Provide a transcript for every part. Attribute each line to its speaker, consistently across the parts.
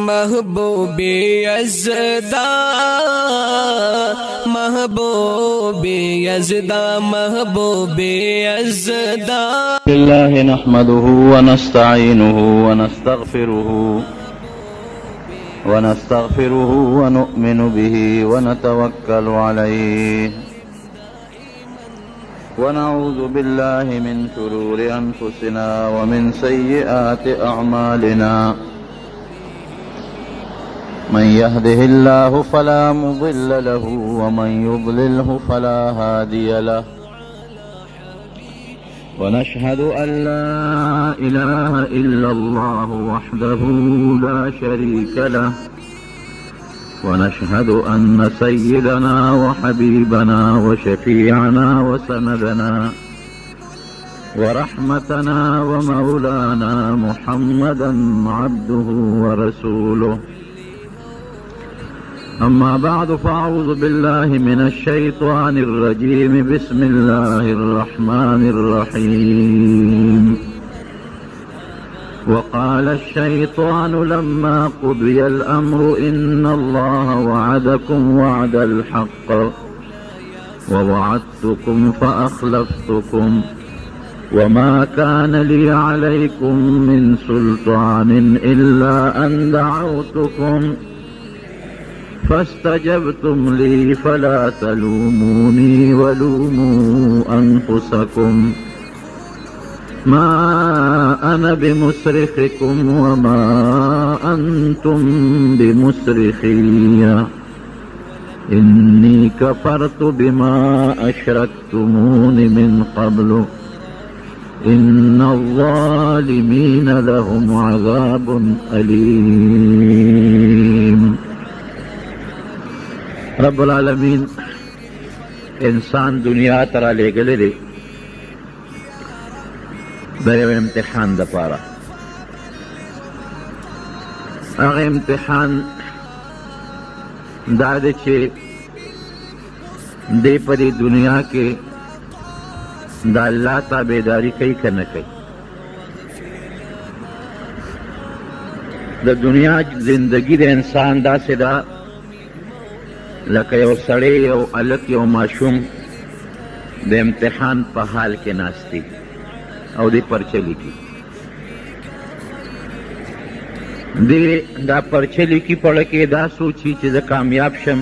Speaker 1: महबूबी यज़दा महबूबी यज़दा महबूबी यज़दा।
Speaker 2: बिस्मिल्लाहि नहमदुहु व नस्तईनुहु व नस्तगफिरुहु व नु'मिनु बिही व नतवक्कलु अलैहि व नऊज़ु बिल्लाहि मिन शुरूरि अनफुसिना व मिन सय्यिआति अअमालिना। मन यहदिहिल्लाहु फला मुदिल्ल लहु व मन युद्लिल्हु फला हादिय लहु। ونشهد أن لا إله إلا الله وحده لا شريك له ونشهد أن سيدنا وحبيبنا وشفيعنا وسندنا ورحمتنا ومولانا محمدا عبده ورسوله. أما بعد فأعوذ بالله من الشيطان الرجيم. بسم الله الرحمن الرحيم. وقال الشيطان لما قضي الأمر إن الله وعدكم وعد الحق ووعدتكم فأخلفتكم وما كان لي عليكم من سلطان إلا أن دعوتكم فاستجبتم لي فلا تلوموني ولوموا أنفسكم ما أنا بمصرخكم وما أنتم بمصرخي إني كفرت بما أشركتمون من قبل إن الظالمين لهم عذاب أليم. رب العالمین انسان دنیا ترا لے گلے دے در امتحان دا پارا. اغه امتحان دا دے چھے دے پری دنیا کے دا اللہ تابعداری کئی کرنا کئی. دا دنیا زندگی دے انسان دا سے دا لکه یو سړی یو الک یو ماشوم د امتحان په حال کې ناستی او دی پرچه لیکي. دی دا پرچه لیکي پړه کې دا سوچي چې زه کامیاب شم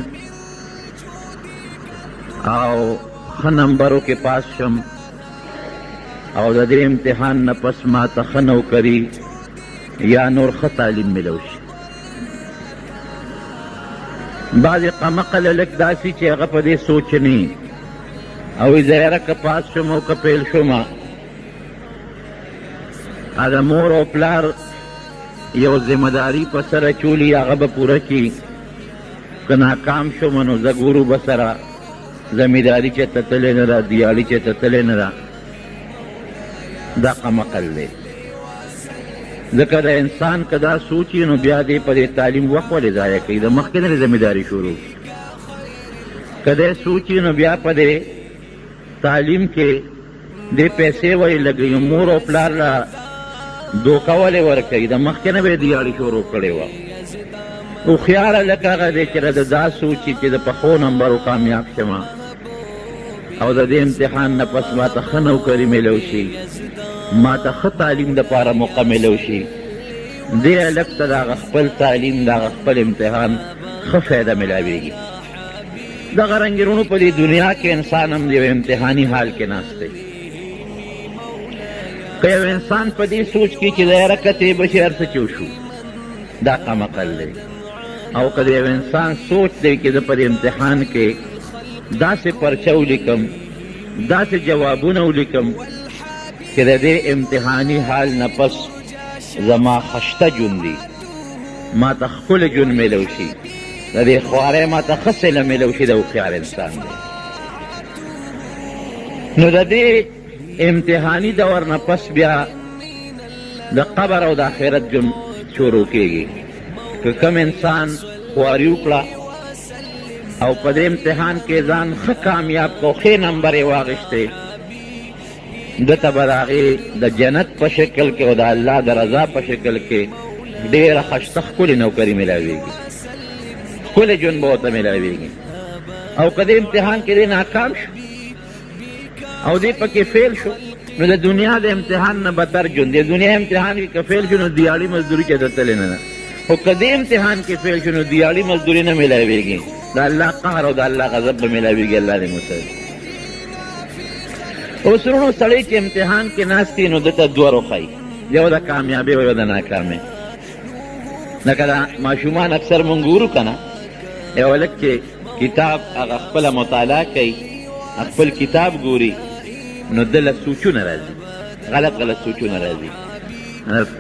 Speaker 2: او ښه نمبرو کې پاس شم او د دې امتحان نه پس ما ته ښه نوکري یا نور ښه تعلیم میلو شي. بعض قمقل لک داسی چې هغه په دې سوچ نه او زیاره که پاس شم او که پیل شم دا مور او پلار یو ذمہداری په سره چولی هغه به پوره کړي. که ناکام شم نو زه ګورو به سره ذمہداري چې ته تللی نه ده دیاړي چې ته تللی نه ده. دا قمقل دی. ځکه د انسان که دا سوچي نو بیا دی په دې تعلیم وخت ولې ضایع کوي. د مخکې نه ذمہداري شروع که دی سوچي نو بیا په دې تعلیم کې دې پیسې ولې لګوي. مور او پلار له دوکه ولې ورکوي. د مخکې نه به یې دیاړي شروع کړې وه. هوښیاره لکه هغه دی چې د دا سوچي چې د پخو نمبرو کامیاب شمه او د دې امتحان نه پس ما ته ښه نوکري میلو شي ما ته ښه تعلیم دپاره موقع میلو شي. دې هلک ته د هغه خپل تعلیم د هغه خپل امتحان ښه فایده میلاویږي. دغه رنګې وروڼو په دې دنیا کې انسان هم د یو امتحاني حال کې ناست دی. که یو انسان په دې سوچ کې چې د یاره کتې به شي هر څه چې وشو دا قمقل دی. او که د یو انسان سوچ دی چې زه په دې امتحان کې داسې پرچه ولیکم داسې جوابونه ولیکم چې د دې امتحاني حال نه پس زما خشته ژوند دی ما ته ښکلی ژوند میلو شي د دې خوارۍ ما ته ښه صله میلو شي د هوښیار انسان دی. نو د دې امتحاني دور نه پس بیا د قبر او د آخرت ژوند شروع کیږي. که کم انسان خواري وکړه او په دې امتحان کې ځان ښه کامیاب کو ښې نمبر یې واخیستی ده ته به د هغې د جنت په شکل کې او د الله د رضا په شکل کې ډېره ښایسته ښکلې نوکري میلاویږي، ښکلی ژوند به ورته میلاویږي. او که دې امتحان کې دی ناکام شو او دې پکې فیل شو، نو د دنیا د امتحان نه بدتر ژوند دی. دنیا امتحان کې که فیل شو نو دیاړي مزدوري کې ته تللی نه ده، خو که دې امتحان کې فیل شو نو دیاړي مزدوري نه میلاویږي، د الله قهر او د الله غضب به میلاویږي. الله دې مسلم. اوس وروڼو سړی چې امتحان کې ناست وي نو ده ته دوه روښایي، یو د کامیابۍ او یو د ناکامۍ. لکه دا ماشومان اکثر مونږ ګورو که نه، یو هلک چې کتاب هغه خپله مطالعه کوي، خپل کتاب ګوري، نو ده له سوچونه راځي، غلط غلط سوچونه راځي.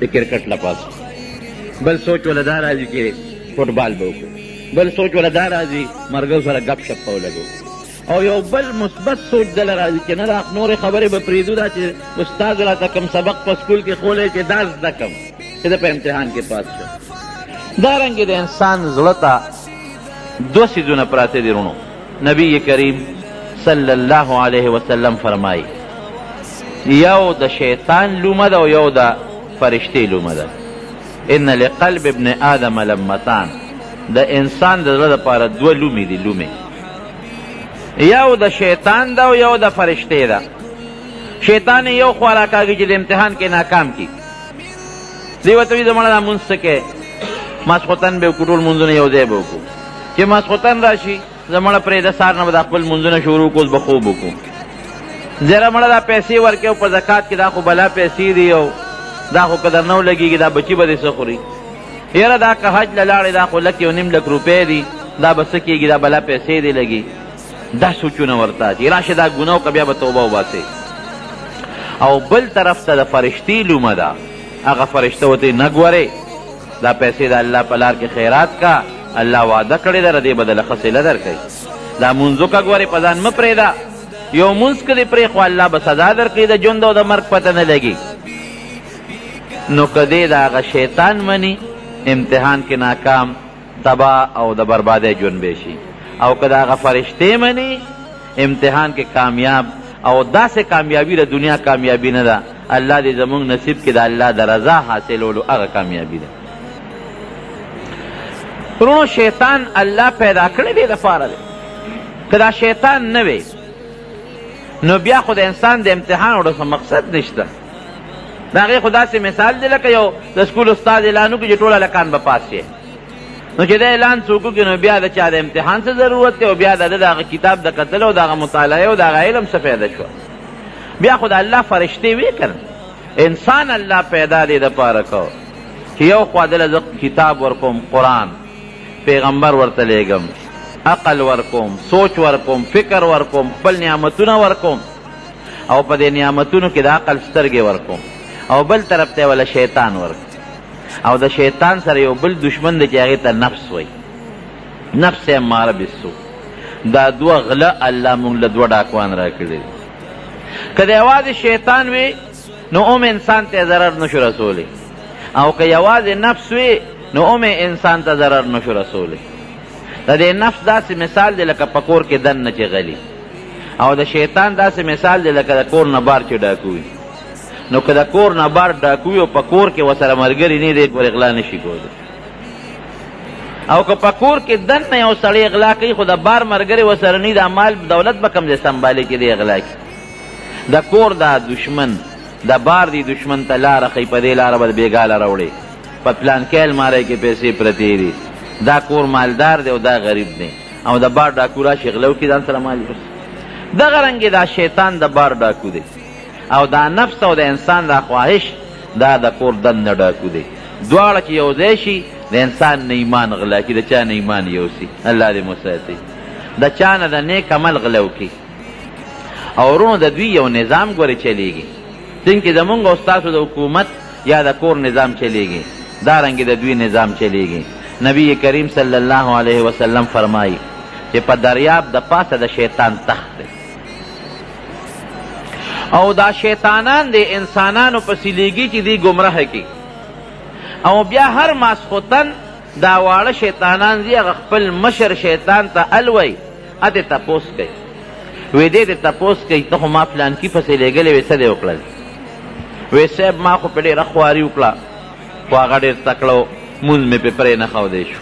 Speaker 2: د کرکټ لپاره بل سوچ وله دا راځي چې فوټبال به وکړو، بل سوچ وله دا راځي مرګو سره ګپ شپ به ولګو، او یو بل مثبت سوچ دله راځي چې نه دا نورې خبرې به پرېږدو، دا چې استاد راته کوم سبق په سکول کې ښوولی چې دا زده کړم چې زه په امتحان کې پاس شم. دارنګې د انسان زړه ته دو څیزونه پراته دي وروڼو. نبی کریم صلی الله علیه وسلم فرمایي یو د شیطان لومه ده او یو د فرشتې لومه ده. ان لقلب ابن آدم لمتان، د انسان د زړه دپاره دوه لومې دي، لومې، یو د شیطان ده او یو د فرشتې ده. شیطان یې یو خوا راکاږي چې د امتحان کې ناکام کي. دی ورته وایي زمړه دا مونځ څه کوې، ماسخوتن به وکړو، ټول مونځونه یو ځای به وکړو. چې ماسخوتن راشي زمړه پرېږده، سهار نه به دا خپل مونځونه شروع کړو، اوس به خوب وکړو. زیره مړه دا پیسې ورکې او په زکات کې دا خو بلا پیسې دي او دا خو که در نه ولګېږي دا بچي به دې څه خوري. یاره دا که حج له لاړې دا خو لک یو نیم لک روپۍ دي، دا به څه کېږي، دا بلا پیسې دې لګي. دا سوچونه ورته چې راشه دا ګناه وکړه بیا به توبه وباسې. او بل طرف ته د فرشتې لومه ده، هغه فرشته ورته نه ګورې، دا پیسې د الله په لار کې خیرات کا، الله وعده کړې ده ردې به دله ښه صله درکوي. دا مونځ وکړه ګورې په ځان مه پرېږده، یو مونځ که دې پرېښو الله به سزا درکوي، د ژوند او د مرګ پته نه لګي. نو که دې د هغه شیطان مني امتحان کې ناکام، تباه او د بربادۍ ژوند به شي، او که د هغه فرشتې مني امتحان کې کامیاب، او داسې کامیابي د دنیا کامیابي نه ده، الله دې زمونږ نصیب کې د الله د رضا حاصلولو هغه کامیابي ده. ورونو شیطان الله پیدا کړی دی دپاره دی، که دا شیطان نه وی نو بیا خو د انسان د امتحان وړو څه مقصد نشته. د هغې خو داسې مثال دی لکه یو د سکول استاد اعلان وکړي چې ټول هلکان به پاس شي، نو چې دا اعلان څوک وکړي نو بیا د چا د امتحان څه ضرورت دی، او بیا د هغه کتاب د کتلو او د هغه مطالعې او د هغه علم څه فایده شوه. بیا خو د الله فرشتې وی که انسان الله پیدا دی دپاره کو چې یو خوا دله زه کتاب ورکوم، قرآن، پیغمبر ورته لیږم، عقل ورکوم، سوچ ورکوم، فکر ورکوم، خپل نعمتونه ورکوم، او په دې نعمتونو کې د عقل سترګې ورکوم، او بل طرف ته ولا شیطان ورکوم. او د شیطان سره یو بل دشمن دی چې هغې ته نفس وایي، نفس اماره بالسوء. دا دوه غله الله مونږ له دوه ډاکوان راکړي دي. که د یوازې شیطان وي نو انسان ته ضرر نشو رسولی، او که یوازې نفس وي نو انسان ته ضرر نشو رسولی. د دې نفس داسې مثال دی لکه په کور کې دننه چې غلي، او د شیطان داسې مثال دی لکه د کور نه بار چې ډاکو وي. نو که د کور نه بار ډاکو وي او په کور کې ورسره ملګري نه دی پورې غلا نشي کولی، او که په کور کې دننه یو سړی غلا کوي خو د بار ملګري ورسره نه، د مال دولت به کوم ځای سنبالي چې دی غلا کوي. د کور دا دشمن، د بار دی دشمن ته لاره ښیي، په دې لاره به بېګاله راوړي، په پلانکۍ المارۍ کې پیسې پرتې دي، دا کور مالدار دی او دا غریب دی، او د بار ډاکو راشي غله وکړي ځان سره مال یوسي. دغه رنګې دا شیطان د بار ډاکو دی، او دا نفس او د انسان دا خواهش دا د کور دننه ډاکو دی. دواړه چې یو ځای شي د انسان نه ایمان غلا کړي، د چا نه ایمان یوسي. الله دې مو ساتي، د چا نه د نیک عمل غلا وکړي. او ورونو د دوی یو نظام ګورې چلیږي، څنګه زمونږ او ستاسو د حکومت یا د کور نظام چلیږي، دارنګې د دوی نظام چلیږي. نبی کریم صلی الله علیه وسلم فرمایي چې په دریاب د پاسه د شیطان تخت دی، او دا شیطانان د انسانانو پسې لیږي چې دی ګمراه کړي، او بیا هر ماسخوتن دا واړه شیطانان دي هغه خپل مشر شیطان ته الوی اتې تپوس کوي، وی دې ته تپوس کوي ته خو ما فلانکي پسې لیږلی وې څه دې وکړل؟ وی صاحب ما خو په ډېره خواري وکړه، خو هغه ډېر تکړه مونځ مې پې پرې نه ښودی شو.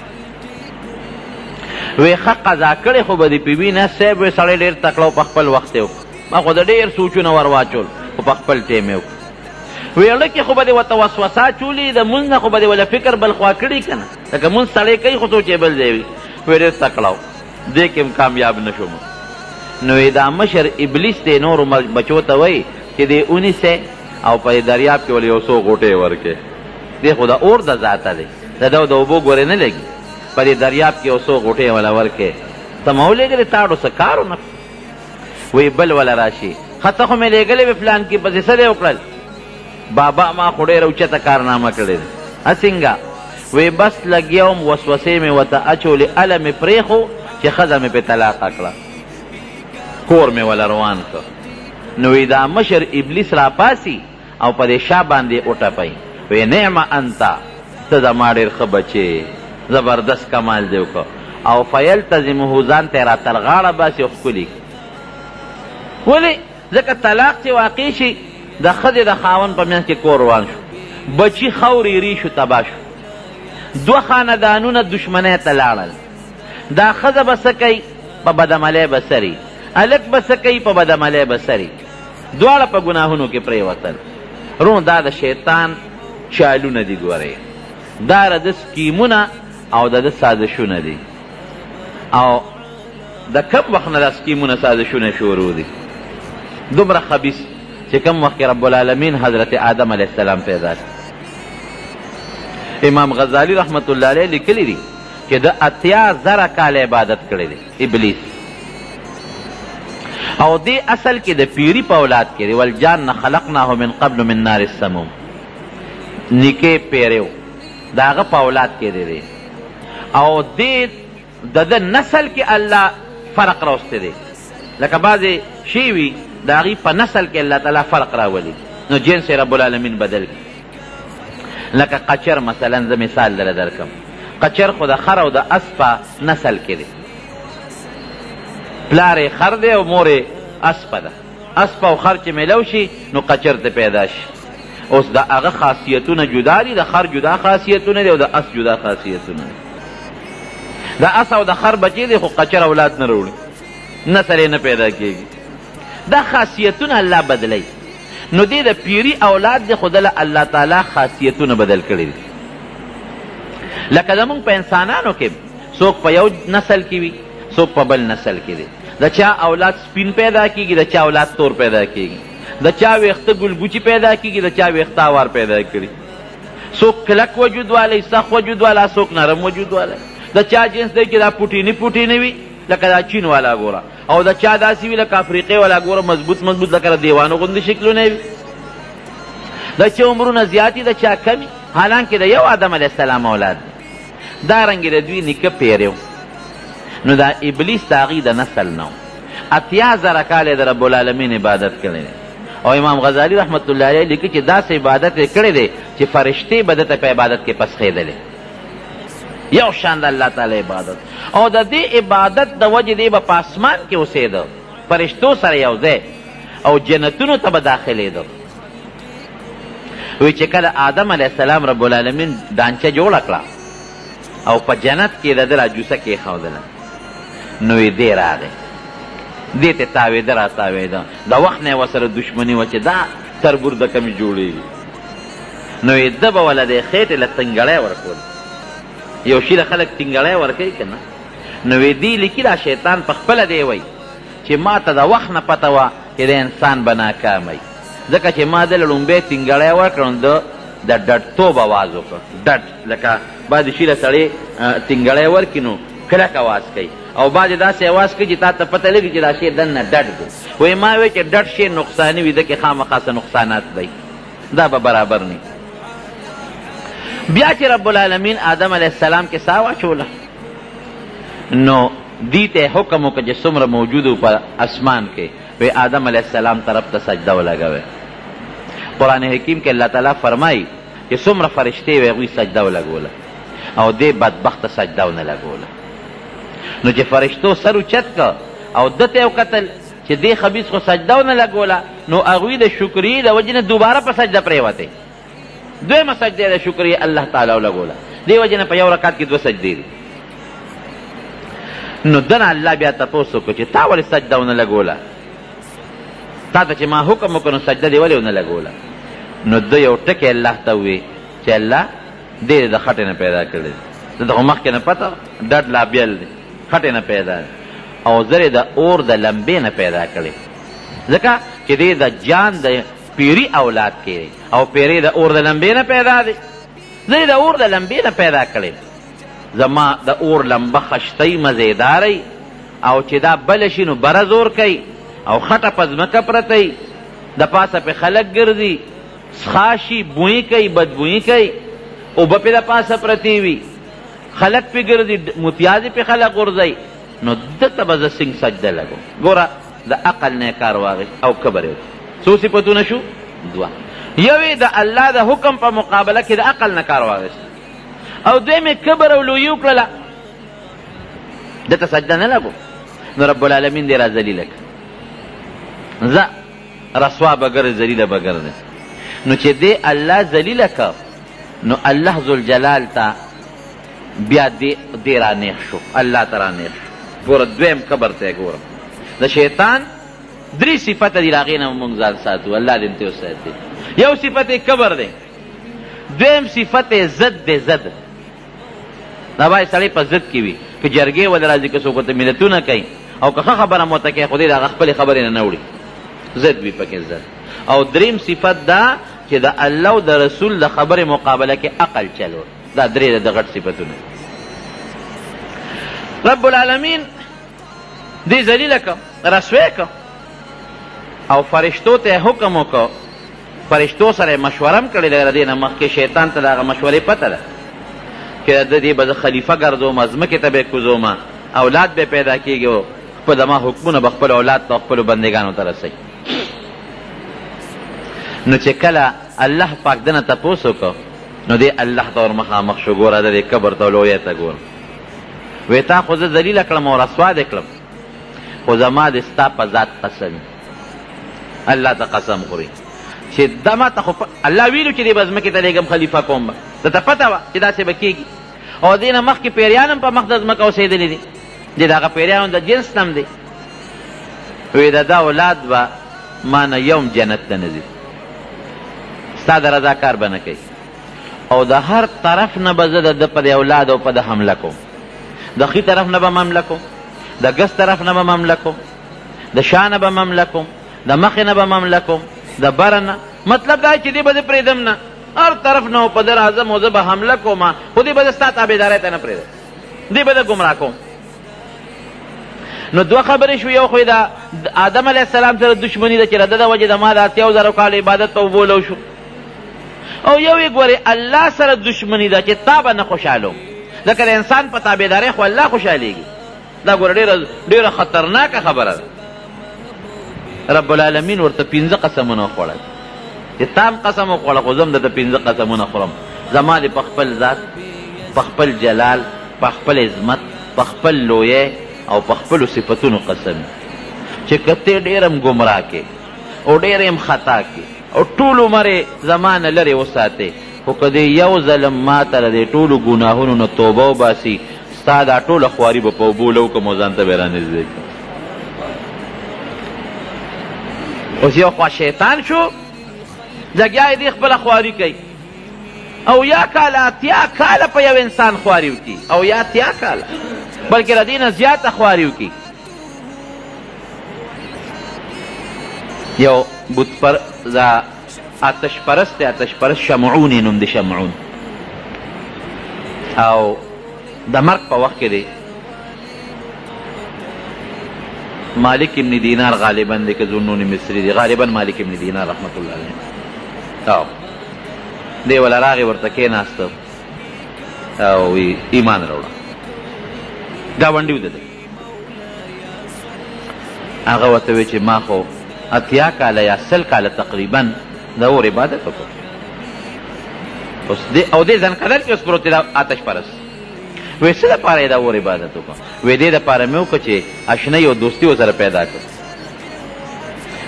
Speaker 2: وی ښه قضا کړې خو به دې پې وي نه صاحب وی سړی ډېر تکړه په خپل وخت یې وکړه. ما خو د ډېر سوچونه ور واچول خو په خپل ټیم یې وکړه. وی اړه کې خو به دې ورته وسوسه چولي د مونځ نه خو به دې وله فکر بل خوا کړي که نه لکه مونځ سړی کوي خو سوچ یې بل ځای وي. وی ډېر تکړه و دې کې هم کامیاب نه شوم. نو دا مشر ابلیس دی نورو بچو ته وایي چې دې ونیسئ او په دریاب کې ولې یو څو غوټې ورکړې. دی خو د اور د ذاته دی د ده د اوبو ګورې نه لګي په دې دریاب کې یو څو غوټې وله ورکړې. ته ما ولېږلې تاړو څه کار ونه وی بل وله راشي ښه ته خو مې لېږلې وې فلان کې پسې څه دی وکړل بابا ما خو ډېره اوچته کارنامه کړې ده. څنګه وی بس لګیا وم وسوسې مې ورته اچولې اله مې پرېښو چې ښځه مې پې طلاقه کړه کور مې وله روان کړ. نو وی دا مشر ابلیس را پاسي او په دې شا باندې وټپئ وی نعم انته ته زما ډېر ښه بچې زبردست کمال دې وکړه او فیلتزمه ځان ته یې را تر غاړه باسي او ښکلي ولې ځکه طلاق چې واقع شي د ښځې د خاوند په منځ کې کور روان شو بچي خورې ری شو تباه شو دوه خاندانونه دشمنۍ ته لاړل. دا ښځه به څه کوي په بدعملۍ به سري هلک به څه کوي په بدعملۍ به سري دواړه په ګناهونو کې پرېوتل. رو دا د شیطان چالونه دي ګورئ دا د ده سکیمونه او د ده سازشونه دي او د کم وخت نه دا سکیمونه سازشونه شروع دي دومره خبیث چې کم وخت کې رب العالمین حضرت آدم علیه السلام پیدا کړ. امام غزالی رحمت الله علیه لیکلی دي چې د 80,000 کاله عبادت کړی دی ابلیس او دې اصل کې د پیری په اولاد کې دی والجان خلقناه من قبل من نار السموم نیکې پیریو د هغه په اولاد کې دی او دې د ده نسل کې الله فرق راوستی دی لکه بعضې شی وي د هغې په نسل کې الله تعالی فرق راولي نو جنس رب العالمین بدل کړي. لکه قچر مثلا زه مثال دله درکم قچر خو د خر او د اس په نسل کې دی پلار یې خر دی او مور یې اسپه ده اسپه او خر چې میلو شي نو قچر ته پیدا شي. اوس د هغه خاصیتونه جدا دي د خر جدا خاصیتونه دي او د اس جدا خاصیتونه دي. د اس او د خر بچی دی خو قچر اولاد نه راوړي نسل یې نه پیدا کېږي. دا خاصیتونه الله بدلی نو دې د پیری اولاد دی خو دله الله تعالی خاصیتونه بدل کړي دي. لکه زمونږ په انسانانو کې څوک په یو نسل کې وي څوک په بل نسل کې دی د چا اولاد سپین پیدا کېږي د چا اولاد تور پیدا کېږي د چا ویښته ګلګوچي پیدا کېږي د چا ویښته اوار پیدا کړي څوک کلک وجود والی سخت وجود والا څوک نرم وجود والا د چا جنس دی چې دا پوټیني پوټیني وي لکه دا چین والا ګوره او د چا داسې وي لکه افریقې والا ګوره مضبوط مضبوط لکه د دیوانو غوندې شکلونه وي د چا عمرونه زیات د چا کمي حالانکې د یو آدم علیه السلام اولاد دی. دارنګې د دوی نیکه پیری نو دا ابلیس د هغې د نسل نه 80,000 کاله د رب العالمین عبادت کړی دی او امام غزالی رحمت الله علیه لیکي چې داسې عبادت یې کړی دی چې فرشتې به دته په عبادت کې پسخېدلې یو شان د الله تعالی عبادت او د دې عبادت د وجې دی به په اسمان کې اوسېده فرشتو سره یو ځای او جنتونو ته به داخلېده. وی چې کله آدم علیه السلام رب العالمین دانچه جوړه کړه او په جنت کې د ده راجوسه کېښودله نو یې دی راغی دې ته تاوېده را تاوېده د وخت نه یې ورسره دشمني وه چې دا تربور د کمې جوړېږي نو یې ده به وله دې خېټې له تنګړی ورکول یو شي له خلک تنګړی ورکوي که نه نو یې دې لیکي دا شیطان په خپله دی وایي چې ما ته د وخت نه پته وه چې د انسان به ناکاموي ځکه چې ما دله لومبی تنګړی ورکړ نو ده د ډډتوب اواز وکړ ډډ لکه بعضې شي له سړی تنګړی ورکړي نو کلک اواز کوي او بعضې داسې اواز کوي چې تا ته پته لګي چې دا شی دننه ډډ دی وایي ما وایي چې ډډ شی نقصاني وي ده کې خامخا څه نقصانات دی دا به برابر نه بیا چې رب العالمین آدم علیه السلام کې ساه واچوله نو دی ته حکم وکړه چې څومره موجود و په اسمان کې وی آدم علیه السلام طرف ته سجده ولګوئ. قرآن حکیم کې الله تعالی فرمایي چې څومره فرشتې وی هغوی سجده ولګوله او دې بدبخته سجده ونه لګوله نو چې فرشتو سر اوچت که او ده ته یې وکتل چې دې خبیث خو سجده ونه لګوله نو هغوی د شکري د وجې نه دوباره په سجده پرېوتې دویمه سجده د شکر الله تعالی ولګوله. دې وجې نه په یو رکعت کې 2 سجدې دي. نو دنه الله بیا تپوس وکړو چې تا ولې سجده ونه لګوله؟ تا ته چې ما حکم وکړو نو سجده دې ولې ونه لګوله؟ نو ده یو ټکی الله ته ووی چې الله دې د خټې نه پیدا کړی دی. دغه مخکې نه پته ډډ لا بیل دی، خټې نه پیدا دی، او زر د اور د لمبې نه پیدا کړی، ځکه چې دې د جان د پیری اولاد کې او پیری د اور د لمبې نه پیدا دی. زر د اور د لمبې نه پیدا کړی. زما د اور لمبه خشتۍ مزیداری، او چې دا بله شي نو بره زور کوي، او خټه په ځمکه پرته د پاسه پې خلک ګرځي، څښاشي، بویې کوي، بدبویې کوي، اوبه پې د پاسه پرتې وي، خلک پې ګرځي، متیازې پې خلک غورځوي. نو دته به زه څنګه سجده لګوم؟ ګوره د عقل نه کار واخیست او کبر یې وکړ. څو صفتونه شو؟ 2. یو د الله د حکم په مقابله کې د عقل نه کار واخیست، او دویم کبر او لویي وکړله، دته سجده نه لګو. نو رب العالمین دې را ذلیله کړه، زه رسوا به ګرځې، ذلیله به ګرځې. نو چې دې الله ذلیله کړ، نو الله ذوالجلال ته بیا دې رانیغ شو، الله ته رانیغ شو. ګوره دویم کبر ته یې ګوره، د شیطان 3 صفته دي، هغې نه مونږ ځان ساتو، الله دې انتې وساتي. یو صفت یې کبر دی، دویم صفت یې ضد دی. ضد دا باید سړی په ضد کې وي، که جرګې ول راځي، که څوک ورته ملتونه کوي، او که ښه خبره مو ورته کوي، خو دې د هغه خپلې خبرې نه وړي، ضد وي پکې ضد. او دریم صفت دا چې د الله او د رسول د خبرې مقابله کې عقل چلول. دا 3 د غټ صفتونه. رب العالمین دې ذلیله کړه، رسوی کړه، او فرشتو ته حکم وکړه. فرشتو سره مشوره هم کړې ده، د دې نه مخکې شیطان ته د هغه مشورې پته ده چې د دې به زه خلیفه ګرځوم، ځمکې ته به یې کوزوم، اولاد به پیدا کېږي، په زما حکمونه به خپل اولاد ته خپلو بندګانو ته رسوي. نو چې کله الله پاک دنه تپوس وکړو، نو دې الله ته ور مخامخ شو. ګوره د دې کبر ته او لویۍ ته ګوره، وی تا خو زه ذلیله کړم او رسوا دې کړم، خو زما د ستا په ذات قسم، الله ته قسم خوري چې دا ما ته خو الله ویلو چې دې به ځمکې ته لېږم، خلیفه کوم به، درته پته وه چې داسې به کېږي. او دې نه مخکې پیریان هم په مخ د ځمکه اوسېدلي دي، د هغه پیریانو د جنس نم دی. وی د دا اولاد به ما نه یوم جنت ته نه ځي، ستا د رضا کار به نه کوي، او د هر طرف نه به زه د ده په د اولاد او په د حمله کوم. د ښي طرف نه به حمله کوم، د ګس طرف نه به حمله کوم، د شا نه به حمله کوم، د مخې نه به حمله کوم، د بره نه. مطلب دا چې دې به زه پرېږدم نه، هر طرف نه په ده راځم او زه به حمله کوم، خو دې به زه ستا تابعدارۍ ته نه پرېږدم، دې به زه ګمراه کوم. نو 2 خبرې شو. یو خو د آدم علیه السلام سره دشمني ده چې د ده د وجې د ما د 80,000 کاله عبادت ته وبولو شو، او یو یې ګورې الله سره دشمني ده چې تا به نه خوشحالوم، ځکه د انسان په تابعدارۍ خو الله خوشحالېږي. دا ګوره ډېره خطرناکه خبره ده. رب العالمین ورته 5 قسمونه وخوړل چې تا هم قسم وخوړه، خو زه هم درته 5 قسمونه خورم. زما دې په خپل ذات، په خپل جلال، په خپل عظمت، په خپل لویۍ او په خپلو صفتونو قسم چې که ته ډېر هم ګمراه کې او ډېر هم خطا کې او ټول عمر یې زما نه لرې وساتې، خو که دې یو ځل ما ته د دې ټولو ګناهونو نه توبه وباسي، ستا دا ټوله خواري به په اوبو لوکم او ځان ته به یې رانږدې کړم. اوس یو خوا شیطان شو، لګیا یې دې خپله خواري کوي، او یا کاله 80 کاله په یو انسان خواري وکړي، او یا 80 کاله بلکې د دې نه زیاته خواري وکړي. یو بت پر دا آتش پرست دی، آتش پرست شمعون یې نوم دی، شمعون. او د مرګ په وخت کې دی مالک ابن دینار غالبا دی، که ذوالنون مصری دی، غالبا مالک ابن دینار رحمت الله علیه. او دی ولا راغی ورته کېناسته او وی ایمان راوړه، ګاونډي و د ده. هغه ورته وی چې ما خو 80 کاله یا 100 کاله تقریبا د اور عبادت وکړ. او دې ځان قدر کې اوس پروت دی آتش پرست. وی څه دپاره یې د اور عبادت وکړه؟ وی دې دپاره مې وکړه چې اشنۍ او دوستي ورسره پیدا کړه.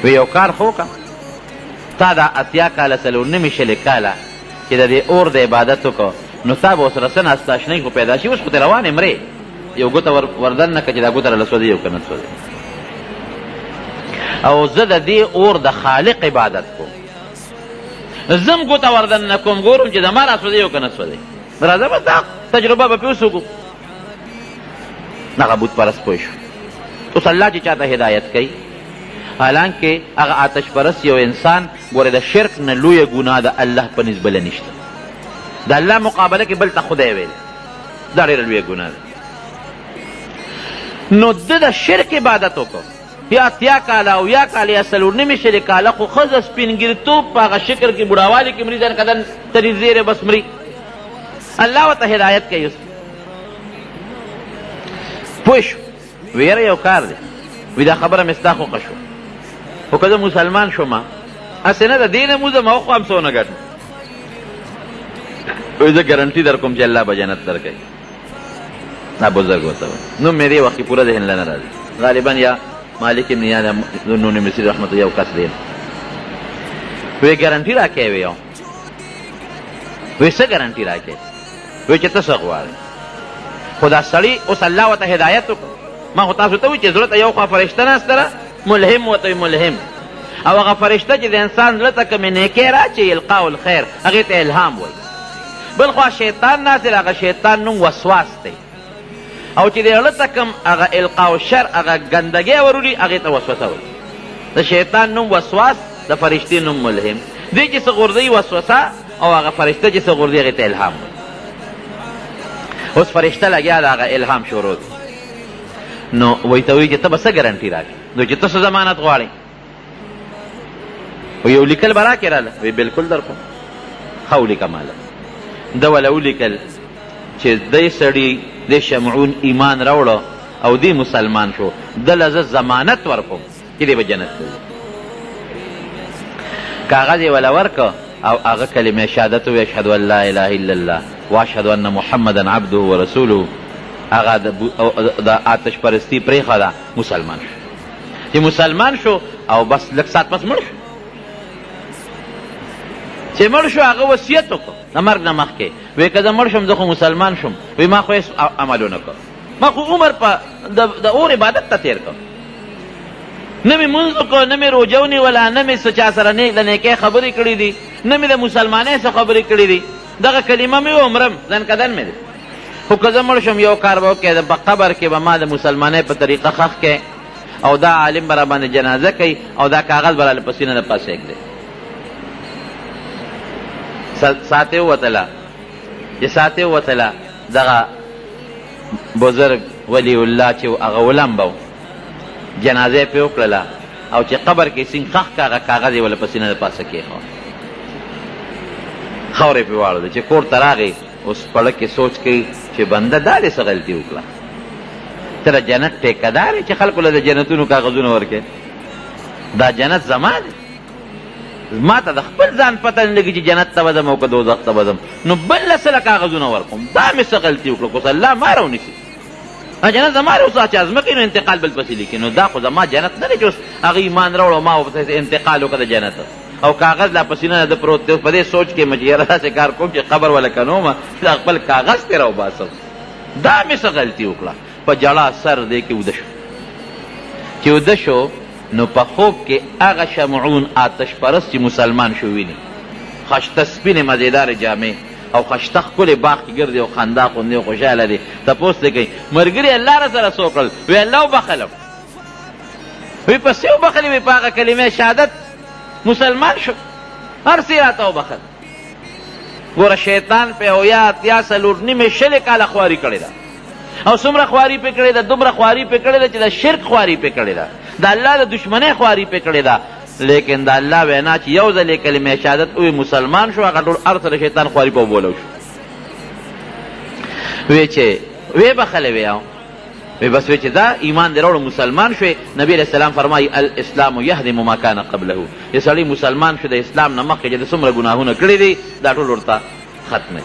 Speaker 2: وی یو کار خو وکړه، تا دا 80 کاله 49 کاله چې د دې اور د عبادت وکړو نو تا به ورسره څه ناسته اشنۍ خو پیدا شي اوس خو ترې روانې مرې یو ګوته وردن نه کړه چې دا ګوته راله سوځي یو که نه سوځي او زه د دې اور د خالق عبادت کوم زم ګوته وردن نه کوم ګورم چې د ما را سوځي یو که نه سوځي راځه بس دا تجربه به پې اوس وکړو هغه بت پرست پوه شو اوس الله چې چاته هدایت کوي حالانکه هغه آتش پرست یو انسان ګوره د شرک نه لویه ګناه د الله په نسبت بله نشته د الله مقابله کې بل ته خدای ویل دا ډېره لویه ګناه ده نو ده د شرک عبادت وکړو یا اتیا کاله او یا کاله یا څلور نیمې شلې کاله خو ښځه سپینګیرتوب په هغه شکل کې بوډاوالي کې مري ځان قدر ترې زیرې بس مري الله ورته هدایت کوي اوس پوه شو ویره یو کار دی وی دا خبره مې ستا خوښه شوه خو که زه مسلمان شومه هسې نه د دې نه موزم او خو هم څونه ګټم وی زه ګرنټي در کوم چې الله به جنت درکوي دا بزرګ ورته وایي نوم مې دې وخت کې پوره ذهن له نه راځي غالبا یا مالک ابن یاد نون مصري رحمت یو کس دی وی ګرنټي راکوي وی وی څه ګرنټي راکوي وی چې ته څه غواړې خو دا سړي اوس الله ورته هدایت وکړو ما خو تاسو ته وایي چې زړه ته یو خوا فرشته ناسته ده ملهم ورته ملهم او هغه فرشته چې د انسان زړه ته کومې نیکۍ راچوي القاء الخیر هغې ته الهام وایي بل خوا شیطان ناصر هغه شیطان نوم وسواس دی او چې د زړه ته کوم هغه القاء الشر هغه ګندګۍ وروړي هغې ته وسوسه وایي د شیطان نوم وسواس د فرشتې نوم ملهم دی چې څه غورځوي وسوسه او هغه فرشته چې څه غورځي هغې ته الهام وایي اوس فرشته لګیا د هغه الهام شروع دی نو وی ته وایي چې ته به څه ګرنټي راکړې نو چې ته څه ضمانت غواړې و یو لیکل به راکړې راله وی بلکل در کوم ښه ولیکه ماله ده وله ولیکل چې دی سړي دی شمعون ایمان راوړه او دی مسلمان شو دله زه ضمانت ورکوم چې دی به جنت ته ځي کاغذ یې وله ورکه او هغه کلمه شهادت وی اشهد ان لا اله الا الله واشهد ان محمدا عبده ورسوله هغه د آتش پرستی پرېښه ده مسلمان شو چې مسلمان شو او بس لږ ساعت پس مړ شو چې مړ شو هغه وصیت وکړو د مرګ نه مخکې وی که زه مړ شم زه خو مسلمان شم وی ما خو هېڅ عملونه کړ ما خو عمر په د اور عبادت ته تېر کړ نه مې مونځ وکړو نه مې روژه ونیوله نه مې څه چا سره د نیکۍ خبرې کړي دي نه مې د مسلمانۍ څه خبرې کړي دي دغه کلمه مې ومرم ځان کدن مې دی خو که زه مړ شم یو کار به وکړې په قبر کې به ما د مسلمانۍ په طریقه ښخ کې او دا عالم به راباندې جنازه کوي او دا کاغذ به راله په سینه نه پاس ایږدي ساعتې ووتله چې ساعتې ووتله دغه بزرګ ولی الله چې هغه ولمبه و جنازه یې پرې وکړله او چې قبر کې سینګ خښ که هغه کاغذ یې وله په سینه د پاسه کېښود خاورې پرې واړوله چې کور ته راغی اوس پړه کې سوچ کوي چې بنده دا دې څه غلطي وکړه ته د جنت ټیکهدار یې چې خلکو له د جنتونو کاغذونه ورکړې دا جنت زما دی ما ته د خپل ځان پته نه لګي چې جنت ته به ځم او که دوزخ ته به ځم نو بل له څه له کاغذونه ورکوم دا مې څه غلطي وکړه که اوس الله ما راونیسي جنت زما دی اوس چې ازمکې نو انتقال بل پسې لیکي نو دا خو زما جنت نه دی چې اوس هغه ایمان راوړو ما ورپسې انتقال وکړه د جنت او کاغذ لا پسینه د پروت دی په دې سوچ کې مې چې یاره داسې کار کوم چې قبر وله کنومه دا خپل کاغذ ترې راوباسم دا مې څه غلطي وکړه په جړا سر دی کې وده شو چې وده شو نو په خوب کې هغه شمعون آتش پرست چې مسلمان شو ویني خشته سپینې مزېدارې جامې او خشته ښکلې باغ کې ګرځي او خندا خوندي او خوشحاله دی تپوس دی کوي ملګري الله را سره څه وکړل وی الله وبخلم وی په څه وبخلې وی په هغه کلمې شهادت مسلمان شو هر څه راته وبخل ګوره شیطان په اویا اتیا څلور نیمې شلې کاله خواري کړې ده او څومره خواري پې کړې ده دومره خواري پې کړې ده چې د شرک خواري پې کړې ده د الله د دشمنۍ خواري پې کړې ده لیکن د الله وینا چې یو ځل یې کلمې شهادت ووی مسلمان شو هغه ټول هر څه د شیطان خواري په وبولو شو وی چې وی بخلې وی وی بس وی چې دا ایمان دې راوړو مسلمان شوې نبی علیه السلام فرمایي الاسلام یهدم ما کان قبله چې سړی مسلمان شو د اسلام نه مخکې چې د څومره ګناهونه کړي دي دا ټول ورته ختموي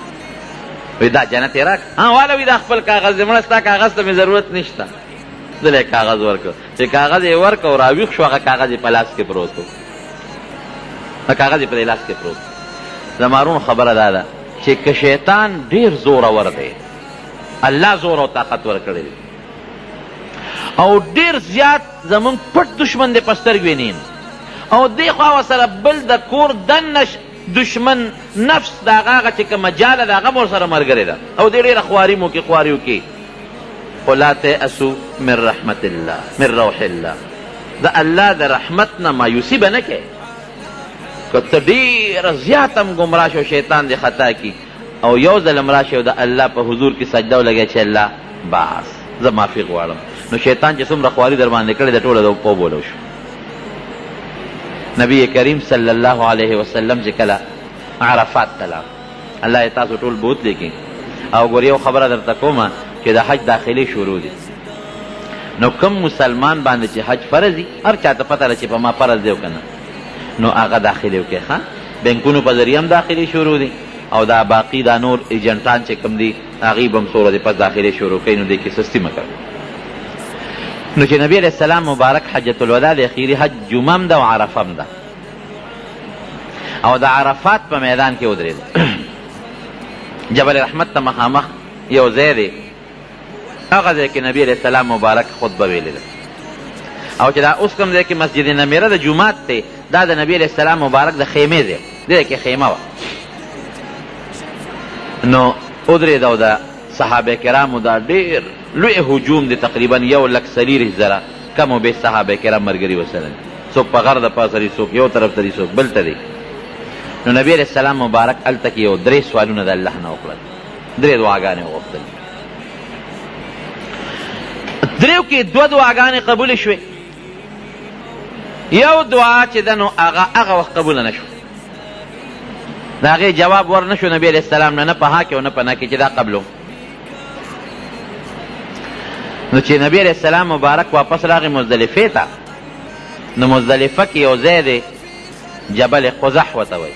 Speaker 2: وی دا جنت یې راکړه والا وی دا خپل کاغذ دی مړه ستا کاغذ ته مې ضرورت نشته دله یې کاغذ ورکړه چې کاغذ یې ورکړه او راویښ شو هغه کاغذ یې په لاس کې پروت و کاغذ یې په دې لاس کې پروت د مارون خبره دا ده چې که شیطان ډېر زورور دی، الله زور او طاقت ورکړی دی، او ډېر زیات زمونږ پټ دشمن دی په سترګو یې نیم، او دې خوا ورسره بل د کور دننه دشمن نفس د هغه چې کومه جاله ده هغه هم ورسره ملګرې ده، او دې ډېره خواري مو کې خواري وکړي. خو لا تیأسو من رحمت الله، من روح الله، د الله د رحمت نه مایوسي به نه کوې. که ته ډېره زیات هم ګمراه شو شیطان دې خطا کي او یو ځل هم راشي او د الله په حضور کې سجده ولګوې چې الله بس زه معافي غواړم، نو شیطان چې څومره خواري در باندې کړې ده ټوله د وبولو شو. نبی کریم صلی الله علیه وسلم چې کله عرفات ته لاړ، الله یې تاسو ټول بوتلی کې، او ګور یو خبره درته کومه چې د حج داخلي شروع دي، نو کم مسلمان باندې چې حج فرض دي، هر چاته پته ده چې په ما فرض دی او که نه، نو هغه داخلي وکړي. ښه بینکونو په ذریعه هم داخلي شروع دي، او دا باقي دا نور ایجنټان چې کوم دي هغوی به هم څو ورځې پس داخلي شروع کوي، نو دې کې سستي مه کوئ. نو چې نبی علیه السلام مبارک حجة الوداع د اخیري حج جمعه هم ده او عرفه هم ده، او د عرفات په میدان کې ودرېده. جبل رحمت ته مخامخ یو ځای دی، هغه ځای کې نبی علیه السلام مبارک خطبه ویلې ده، او چې دا اوس کوم ځای کې مسجد نمیره د جومات دی، دا د نبی علیه السلام مبارک د خیمې ځای، دې کې خیمه وه. نو ودرېده او د صحابه کرامو دا ډېر لوی هجوم دی، تقریبا 1,40,000 کم و بیش صحابه کرام ملګري ورسره دي، څوک په غر د پاسه دي، څوک یو طرف ته دي، څوک بل ته دي. نو نبی علیه السلام مبارک هلته کې یو 3 سوالونه د الله نه وکړل، 3 دعاګانې وغوښتل. 3 کې 2 دعاګانې قبول شوې، یو دعا چې ده نو هغه وخت قبوله نه شو، د هغې جواب ور نه شو نبی علیه السلام نه په ها کې او نه په نه کې چې دا قبلو. نو چې نبی علیه السلام مبارک واپس راغی مزدلفې ته، نو مزدلفه کې یو ځای دی جبل قزح ورته وایي،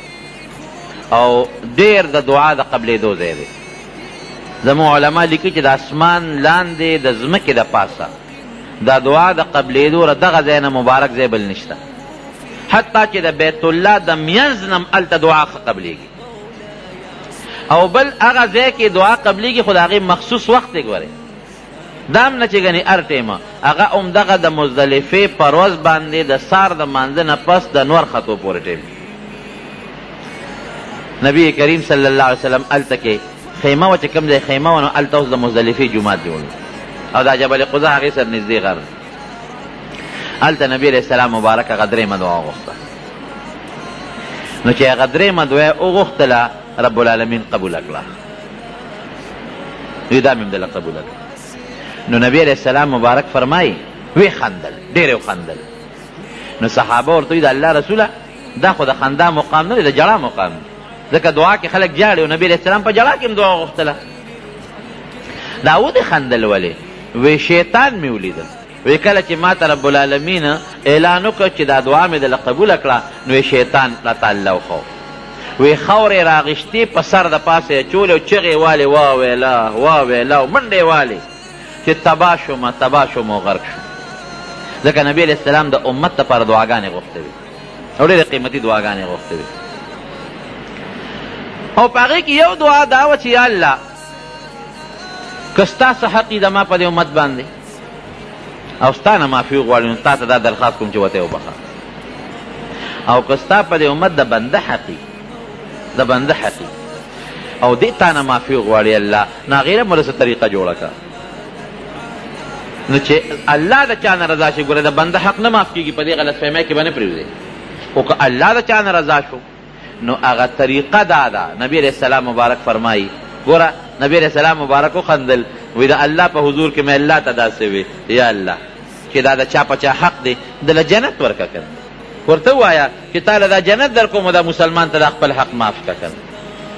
Speaker 2: او ډېر د دعا د قبلېدو ځای دی. زموږ علما لیکي چې د اسمان لاندې د ځمکې د پاسه دا دعا د قبلېدو ر دغه ځای نه مبارک ځای بل نشته، حتی چې د بیت الله د منځ نه هم هلته دعا ښه قبلېږي، او بل هغه ځای کې دعا قبلېږي، خو د هغې مخصوص وخت یې ګورئ، دا هم نه چې ګنې هر ټیمه، هغه همدغه د مزدلفې په ورځ باندې د سار د مانځه نه پس د نور ختو پورې ټیم. نبی کریم صلی الله علیه وسلم هلته کې خیمه وه، چې کوم ځای خیمه وه نو هلته اوس د مزدلفې جومات جوړ، او دا جبل قزح هغې سره نږدې غر، هلته نبی علیه السلام مبارک هغه 3 دعا وغوښته. نو چې هغه 3 دعا وغوښتله رب العالمین قبوله کړه، دوی دا مې هم دله قبوله کړه. نو نبی علیه السلام مبارک فرمایي وی خندل، ډېر یې وخندل. نو صحابه ورته وایي د الله رسوله دا خو د خندا مقام نه دی، د جړا مقام دی، ځکه دعا کې خلک جاړي، او نبی علیه السلام په جړا کې هم دعا وغوښتله. دا ودې خندل ولې؟ وی شیطان مې ولیدل، وی کله چې ما ته رب العالمین اعلان وکړ چې دا دعا مې دله قبوله کړه، نو شیطان راته الله وښو، وی خاورې راغشتې په سر د پاسه یې اچولې او چغې یې والې وا ویلا وا ویلا او منډې یې والې چې تباه شوم او غرق شوم، ځکه نبی علیه السلام د امت دپاره دعاګانې غوښتې وي، او ډېرې قیمتي دعاګانې غوښتې وي. او په هغې کې یو دعا دا وه چې یا الله که ستا څه حق د ما په دې امت باندې او ستا نه معافي وغواړي، نو تا ته دا درخواست کوم چې ورته یې وبخه، او که ستا په دې امت د بنده حقي او دې تا نه معافي وغواړي الله، نو هغې نه مو څه طریقه جوړه کړه. نو چې الله د چا نه رضا شي، ګوره د بنده حق نه معاف کېږي، په دې غلط فهمۍ کې به نه پرېږدي، خو که الله د چا نه رضا شو نو هغه طریقه دا ده. نبی علیه السلام مبارک فرمایي، ګوره نبی علیه السلام مبارک وخندل، وی د الله په حضور کې مې الله ته داسې وي یا الله چې دا د چا په چا حق دی دله جنت ورکړه کنه، ورته ووایه چې تا له دا جنت در کوم او دا مسلمان ته دا خپل حق معاف کړه کنه،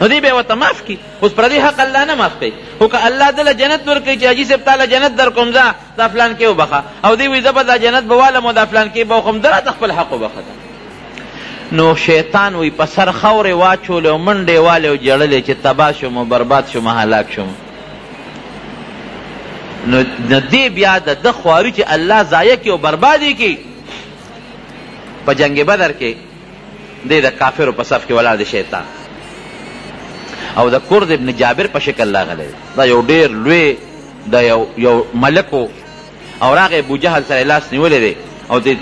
Speaker 2: نو دی به یې ورته معاف کړي. اوس پردي حق الله نه معاف کوي، خو که الله دله جنت ورکوي چې حاجي صاحب تا له جنت در کوم ځه دا فلان کې وبخه، او دی وایي زه به دا جنت به والم او دا فلان کې به وخم، ده راته خپل حق وبخه. نو شیطان وی په سر خاورې واچولې او منډې والې او جړلې چې تباه شوم او برباد شوم هلاک شوم. نو دې بیا د ده خواري چې الله ضایع کړي او برباد یې کړي، په جنګ بدر کې دی د کافرو په صف کې ولاړ دی شیطان، او د کرد ابن جابر په شکل راغلی دا یو ډېر لوی دا یو ملک و او راغی ابوجهل سره لاس نیولی دی او دی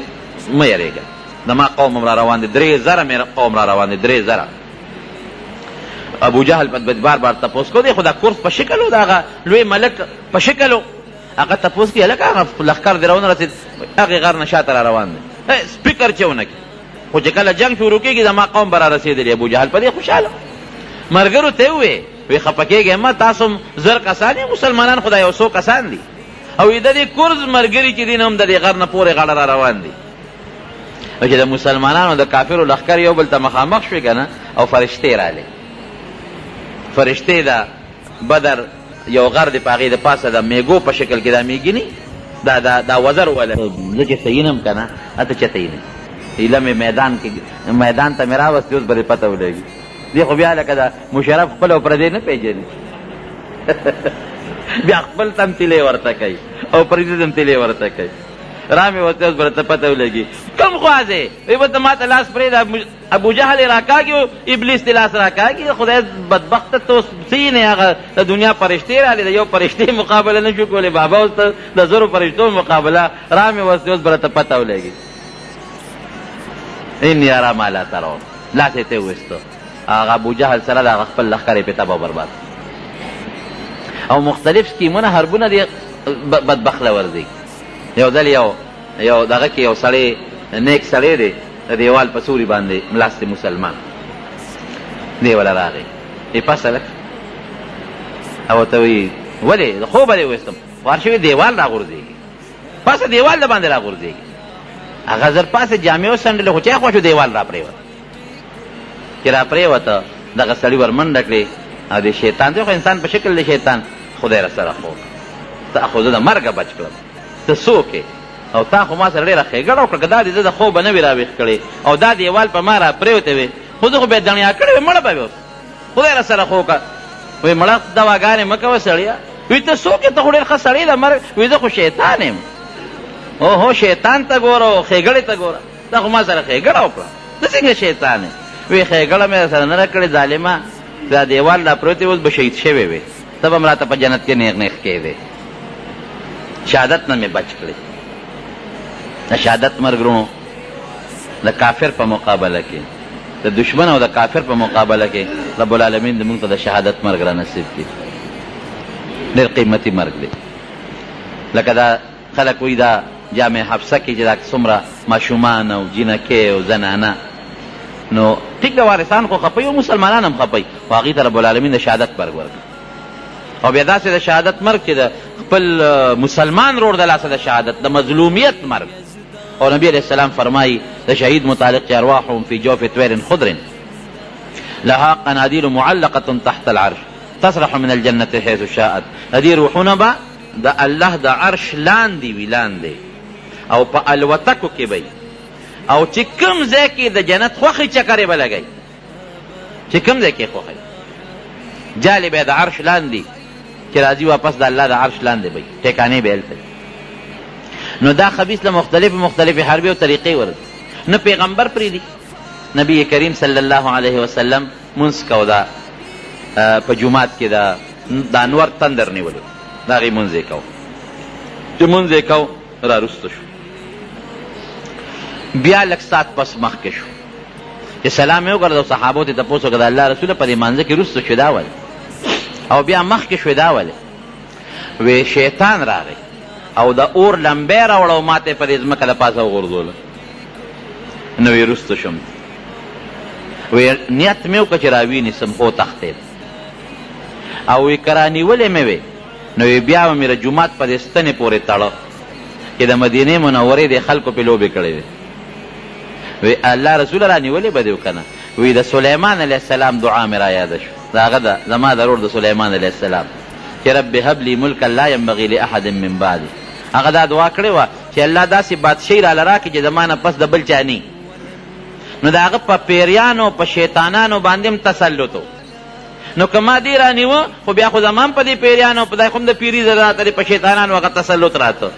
Speaker 2: مه یېرېږه زما قوم هم را روان دی 3000 مې قوم را روان دی 3000 ابوجهل په بار بار تپوس کو دی خو دا کرد په شکل و د هغه لوی ملک په شکل و هغه تپوس کوي هلکه هغه لښکر دې راونرسېد هغې غر نه شاته را روان دی سپیکر چې ونه کړي خو چې کله جنګ شروع کېږي زما قوم به را رسېدلي ابوجهل په دې خوشحاله ملګرو ته یې ووې وی خفه کېږئ مه تاسو هم 1000 کسان یې مسلمانان خو دا 100 کسان دي او د دې کرز ملګري چې دي نه هم د دې غر نه پورې غاړه را روان دي او چې د مسلمانانو د کافرو لښکر یو بل ته مخامخ شوې که نه او فرشتې راغلې فرشتې د بدر یو غر دی په هغې د پاسه د میږو په شکل کې دا میږي دا وزر وله زه چې صحینم که نه هته چته یې نه هیله مې میدان ته مې راوستې اوس به دې پته ولګي دی خو بیا لکه د مشرف خپل او پردې نه پیژني بیا خپل تمثیلې ورته کوي او پردې تمثیلې ورته کوي را مې ورته اوس به درته پته ولګي کوم خوا ځې وایي به ته ما ته لاس پرېږده ابوجهل یې راکاږي او ابلیس دې لاس راکاږي خدای بدبخته ته اوس څه یې نه هغه د دنیا فرشتې راغلې د یو فرشتې مقابله نه شو کولی بابا اوس ته د 1000 فرشتو مقابله را مې ورته اوس به درته پته ولګي اني ارى ما لا ترون لاس یې ته وویسته هغه ابوجهل سره د هغه خپل لښکر یې پې تباه برباد او مختلف سکیمونه حربونه دې بدبخت له ورځي یو ځل یو دغه کې یو سړی نیک سړی دی د دیوال په سوري باندې ملاست مسلمان دی وله راغی ای پسه لک او ورته وایي ولې د خوبه دې ویستم وار شوي دیوال راغورځېږي پسه دیوال د باندې راغورځېږي هغه زر پاسې جامې وڅنډلې خو چا خوښو دیوال را پرېوت چې را پرېوته دغه سړي ور منډه کړې او د شیطان دی خو انسان په شکل د شیطان خدای را سره خو تا خو زه د مرګه بچ کړم ته څوک او تا خو ما سره ډېره ښېګړه وکړه که دا دې زه د خوبه نه وي راویښ کړې او دا دیوال په ما را پرېوتی وې خو زه خو بیا دڼیا کړې وې مړه به وې اوس خدای را سره خو وکړه وایي مړه دواګانې مه کوه سړیه وایي ته څوک یې ته خو ډېر ښه سړی د مرګ وایي زه خو شیطان یم اوهو شیطان ته ګوره ښېګړې ته ګوره تا خو ما سره ښېګړه وکړه ته څنګه شیطان یې وی ښېګړه مې سره نه ده کړې ظالمه دا دیوال را پروت اوس به شهید شوی وې ته به هم راته په جنت کې نیغ نیغ کېدې شهادت نه مې بچ کړې د شهادت مرګ د کافر په مقابله کې د دشمن او د کافر په مقابله کې رب العالمین د موږ ته د شهادت مرګ را نصیب کړي ډېر قیمتي مرګ دی لکه دا خلک وایي دا جامع حفصه کې چې دا څومره ماشومان او جینکې او زنانه نو ټیک د وارثان خو خپوي او مسلمانان هم خپوي خو هغې ته رب العالمین د شهادت مرګ ورکړي او بیا داسې د شهادت مرګ چې د خپل مسلمان رور د لاسه د شهادت د مظلومیت مرګ او نبی علیه السلام فرمایي د شهید متعلق چې ارواحهم فی جوف طیر خضر لها قنادیل معلقة تحت العرش تصرح من الجنة حيث شاءت د دې روحونه به د الله د عرش لاندې وي لاندې او په الوتکو کې به او چې کوم ځای کې د جنت خوښې چکرې به لګوي چې کوم ځای کې خوښې جالې به د عرش لاندې چې راځي واپس د الله د عرش لاندې به ټیکانې به هلته نو دا خبیث له مختلفې حربې او طریقې ورځي نه پیغمبر پرېږدي نبی کریم صلی الله علیه وسلم مونځ کو دا په جومات کې د انور تندر نیولو د هغې مونځ یې کو چې مونځ یې کو را رسته شو بیا لږ ساعت پس مخکې شو چې سلام یې وکړه د صحابو ته تپوس وکړه د الله رسوله په دې مانځه کې رسته شو دا ولې او بیا مخکې شو دا ولې وی شیطان راغی او د اور لمبې راوړه او ما ته یې په دې ځمکه د پاسه وغورځوله نو وی رسته شم وی نیت مې وکړه چې راوینیسم خو تښتېد او وی که رانیولې مې وې نو وی بیا به مې د جومات په دې ستنې پورې تړه چې د مدینې منورې د خلکو پې لوبې کړې وې وی الله رسوله رانیولې به دې وکنه وی د سلیمان علیه السلام دعا مې را یاده شو د هغه د زما د رور د سلیمان علیه السلام چې رب هب لی ملکا لا ینبغي لاحد من بعدي هغه دا دعا کړې وه چې الله داسې بادشاهي راله راکړي چې زما نه پس د بل چا نه نو د هغه په پیریانو په شیطانانو باندې هم تسلط و نو که ما دې رانیوه خو بیا خو زما هم په دې پیریانو په دای خو هم د پیري زه راته په شیطانانو هغه تسلط راته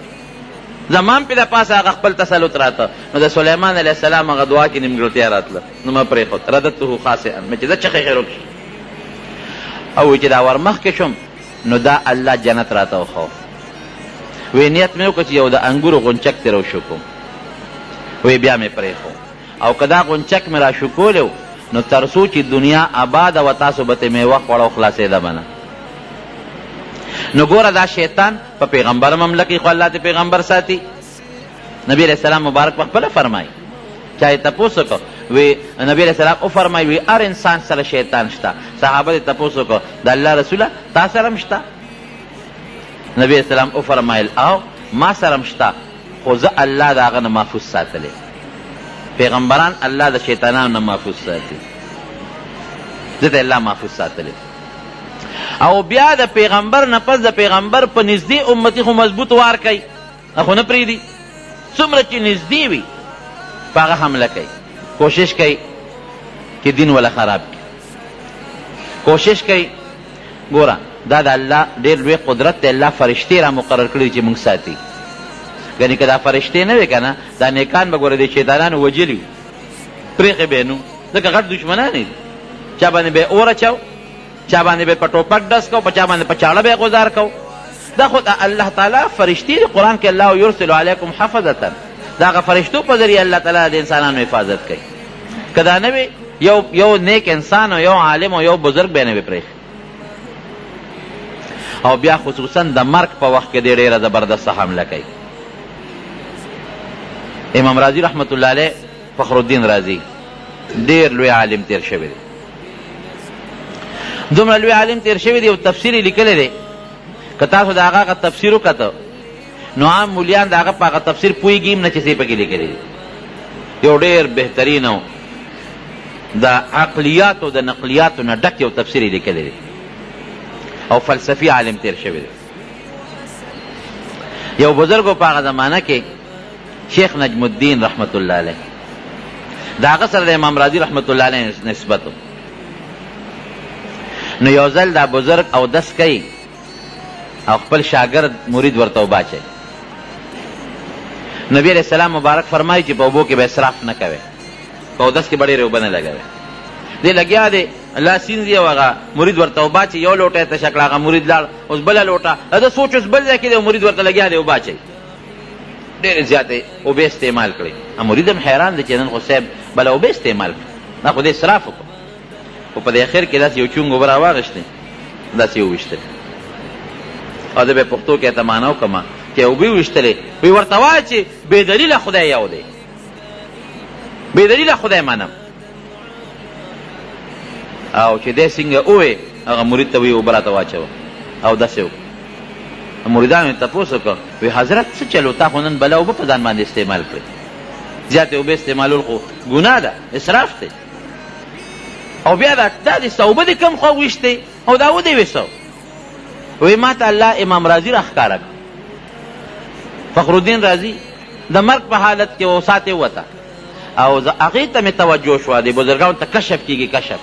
Speaker 2: زمان پې د پاسه هغه خپل تسلط راته نو د سلیمان علیه السلام هغه دعا کې نیمګړتیا راتله نو ما پرېښود رددته خاسئا مې چې زه چخې خیر وکړي او چې دا ورمخکې شم نو دا الله جنت راته وښو وی نیت مې وکړه چې یو د انګورو غونچک ترې وشو کوم وی بیا مې پرېښو او که دا غونچک مې را شکولی و نو تر څو چې دنیا آباده وه تاسو به ترې میوه خوړه او خلاصېده به نه نو ګوره دا شیطان په پیغمبر هم حمله کوي خو الله ته پیغمبر ساتي نبی علیہ السلام مبارک په خپله فرمایي چا یې تپوس وکړو وی نبی علیہ السلام وفرمایي وی هر انسان سره شیطان شته صحابه یې تپوس وکړو د الله رسوله تا سره هم شته نبی علیہ السلام وفرمایل او ما سره هم شته خو زه الله د هغه نه محفوظ ساتلی پیغمبران الله د شیطانانو نه محفوظ ساتي زه ته الله محفوظ ساتلی او بیا د پیغمبر نه پس د پیغمبر په نږدې امتي خو مضبوط وار کوي خو نه پرېږدي څومره چې نږدې وي په هغه حمله کوي کوشش کوي چې دین ولا خراب کړي کوشش کوي ګوره دا د الله ډېر لوی قدرت دی الله فرشتې را مقرر کړي چې موږ ساتي یعنې که دا فرشتې نه وي که نه دا نیکان به ګوره د شیطانانو وجلي وي پرېښې به یې نو ځکه غټ دشمنان دي چا باندې به یې اور اچو چا باندې به په ټوپک ډس کو په چا باندې په چاړه به یې غذار کو دا خو الله تعالی فرشتې دي قرآن کې الله یرسل علیکم حفظة د هغه فرشتو په ذریعه الله تعالی د انسانانو حفاظت کوي که دا نه وي یو نیک انسان او یو عالم او یو بزرګ به یې نه وي پرېښي او بیا خصوصا د مرګ په وخت کې دی ډېره زبردسته حمله کوي امام رازي رحمت الله علیه فخر الدین رازي ډېر لوی عالم تیر شوی دی دومره لوی عالم تیر شوی دی او تفسیر یې لیکلی دی که تاسو د هغه تفسیر وکته نو عام مولیان د هغه په هغه تفسیر پوهېږي هم نه چې څه پکې لیکلی دی یو ډېر بهترین او د عقلیاتو د نقلیاتو نه ډک یو تفسیر یې لیکلی دی او فلسفي عالم تیر شوی دی یو بزرګو په هغه زمانه کې شیخ نجم الدین رحمت الله علیه د هغه سره د امام رازي رحمت الله علیه نسبت نو یو ځل دا بزرګ اودس کوي او خپل شاګرد مرید ورته وباچوي نبی علیہ السلام مبارک فرمایي چې په اوبو کې به اسراف نه کوئ په اودس کې به ډېرې اوبه نه لګوئ دی لګیا دی الله سینځي او هغه مرید ورته وباچي یو لوټه یې تشه کړه هغه مرید لاړ اوس بله لوټه ده سوچ اوس بل ځای کې دی مرید ورته لګیا دی وباچوي ډېرې زیاتې اوبه استعمال کړئ مرید هم حیران دی چې نن خو صاحب بله اوبه استعمال کړه دا خو دې اسراف وکړو خو په دې اخر کې داسې یو چونګ اوبه راواغېښتې داسې یې وویشتلې او زه به یې پښتو کې ته معنا وکړم چې اوبه یې وویشتلې وی ورته وایه چې بې دلیله خدای یو دی بې دلیله خدای منم او چې دی څنګه ووې هغه مرید ته وی اوبه راته واچوه او داسې وکړه مریدانو یې تپوس وکړه وی حضرت څه چلو تا خو نن بله اوبه په ځان باندې استعمال کړې زیاتې اوبه استعمالول خو ګناه ده اسراف دی او بیا دا دې اوبه دې کم خوا ویشتې او دا ودې ویسو وی ما ته الله امام رازي راښکاره کړ فخر الدین رازي د مرګ په حالت کې وسات یې وته او هغې ته مې توجه شوه د بزرګانو ته کشف کېږي کشف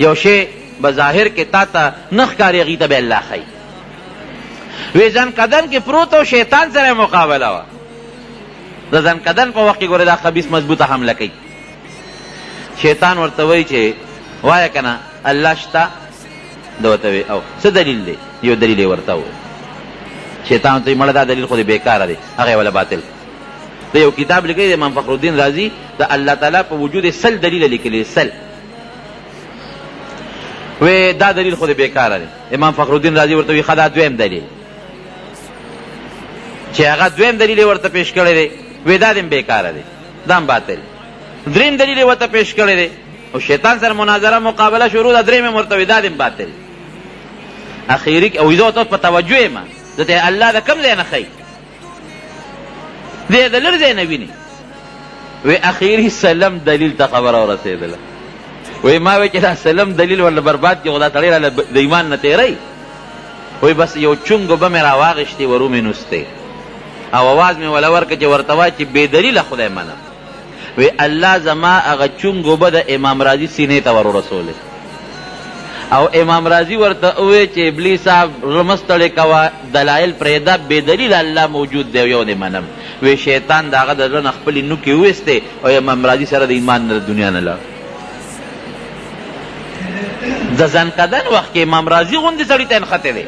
Speaker 2: یو شی به ظاهر کې تا ته نه ښکاري هغې ته به الله ښایي وی زنکدن کې پروت او شیطان سره مقابله وه د زنکدن په وخت کې ګوره دا خبیث مضبوطه حمله کوي شیطان ورته وایي چې وایه که نه الله شته ده ورته وی او څه دلیل دی یو دلیل یې ورته ووایي شیطان ورته مړه دا دلیل خو دې بېکاره دی هغه یې وله باطل د یو کتاب لیکلی دی امام فخر الدین رازي د الله تعالی په وجود سل دلیله لیکلی سل وی دا دلیل خو دې بېکاره دی امام فخر الدین رازي ورته وی ښه دا دویم دلیل چې هغه دویم دلیل یې ورته پیش کړی دی وی دا دې هم بېکاره دی دا هم باطل دریم دلیل یې ورته پیش کړی دی او شیطان سره مناظره مقابله شروع ده دریم یې ورته وی دا دې هم باطل اخیري او زه ورته په توجه یم زه ته الله د کوم ځای نه ښایي دی د لر ځای نه ویني وی اخیري سلم دلیل ته خبره ورسېدله وی ما وی چې دا سلم دلیل ورله برباد کړي خو دا سړی راله د ایمان نه تېری وی بس یو چونګ اوبه مې راواغېښتې ورو مې نوستې او اواز مې وله ورکړه چې ورته وایه چې بې دلیله خدای منم وی الله زما هغه چونګ اوبه د امام رازي سینې ته ور ورسولې او امام رازي ورته ووی چې ابلیس صاحب زړه مه ستړې کوه دلایل پرېږده بې دلیل الله موجود دی یو دی منم وی شیطان د هغه د زړه نه خپلې نوکې وویستې او امام رازي سره د ایمان نه د دنیا نه لاړ د زنکدن وخت کې امام رازي غوندې سړي ته نښتی دی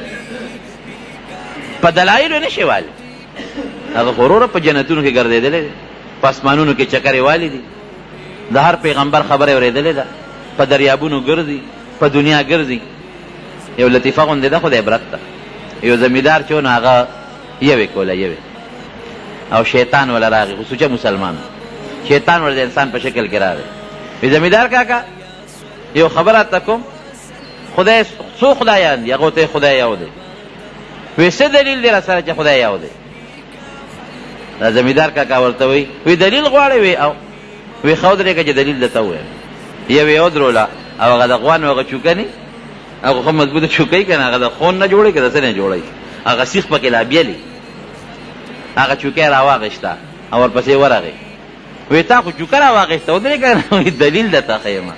Speaker 2: په دلایلو نه شي والی هغه خو وروره په جنتونو کې ګرځېدلی دی په اسمانونو کې چکرې والي دي د هر پیغمبر خبره اورېدلې ده په دریابونو ګرځي په دنیا ګرځي یو لطیفه غوندې ده خو د عبرت ده یو زمیندار چې و نو هغه یوې کوله یوې او شیطان ولا راغی خو سوچه مسلمان شیطان ولا د انسان په شکل کې راغی وی زمیندار کاکا یو خبره ته کوم خدای څو خدایان دي هغه ته خدای یو دی وی څه دلیل دی را سره چې خدای یو دی دا زمیندار کاکا ورته وی دلیل غواړې وی او وی ښه ودرېږه چې دلیل درته ووایم یو یې ودروله او هغه د غوان هغه چوکه نی هغه خو مضبوطه چوکۍ که نه هغه د خون نه جوړوي که د څه نه جوړوي هغه سیخ پکې لا بیلي هغه چوکۍ راواغېسته او ورپسې ورغی وی تا خو چوکه راواغېسته ودرې که نه وی دلیل درته ښیمه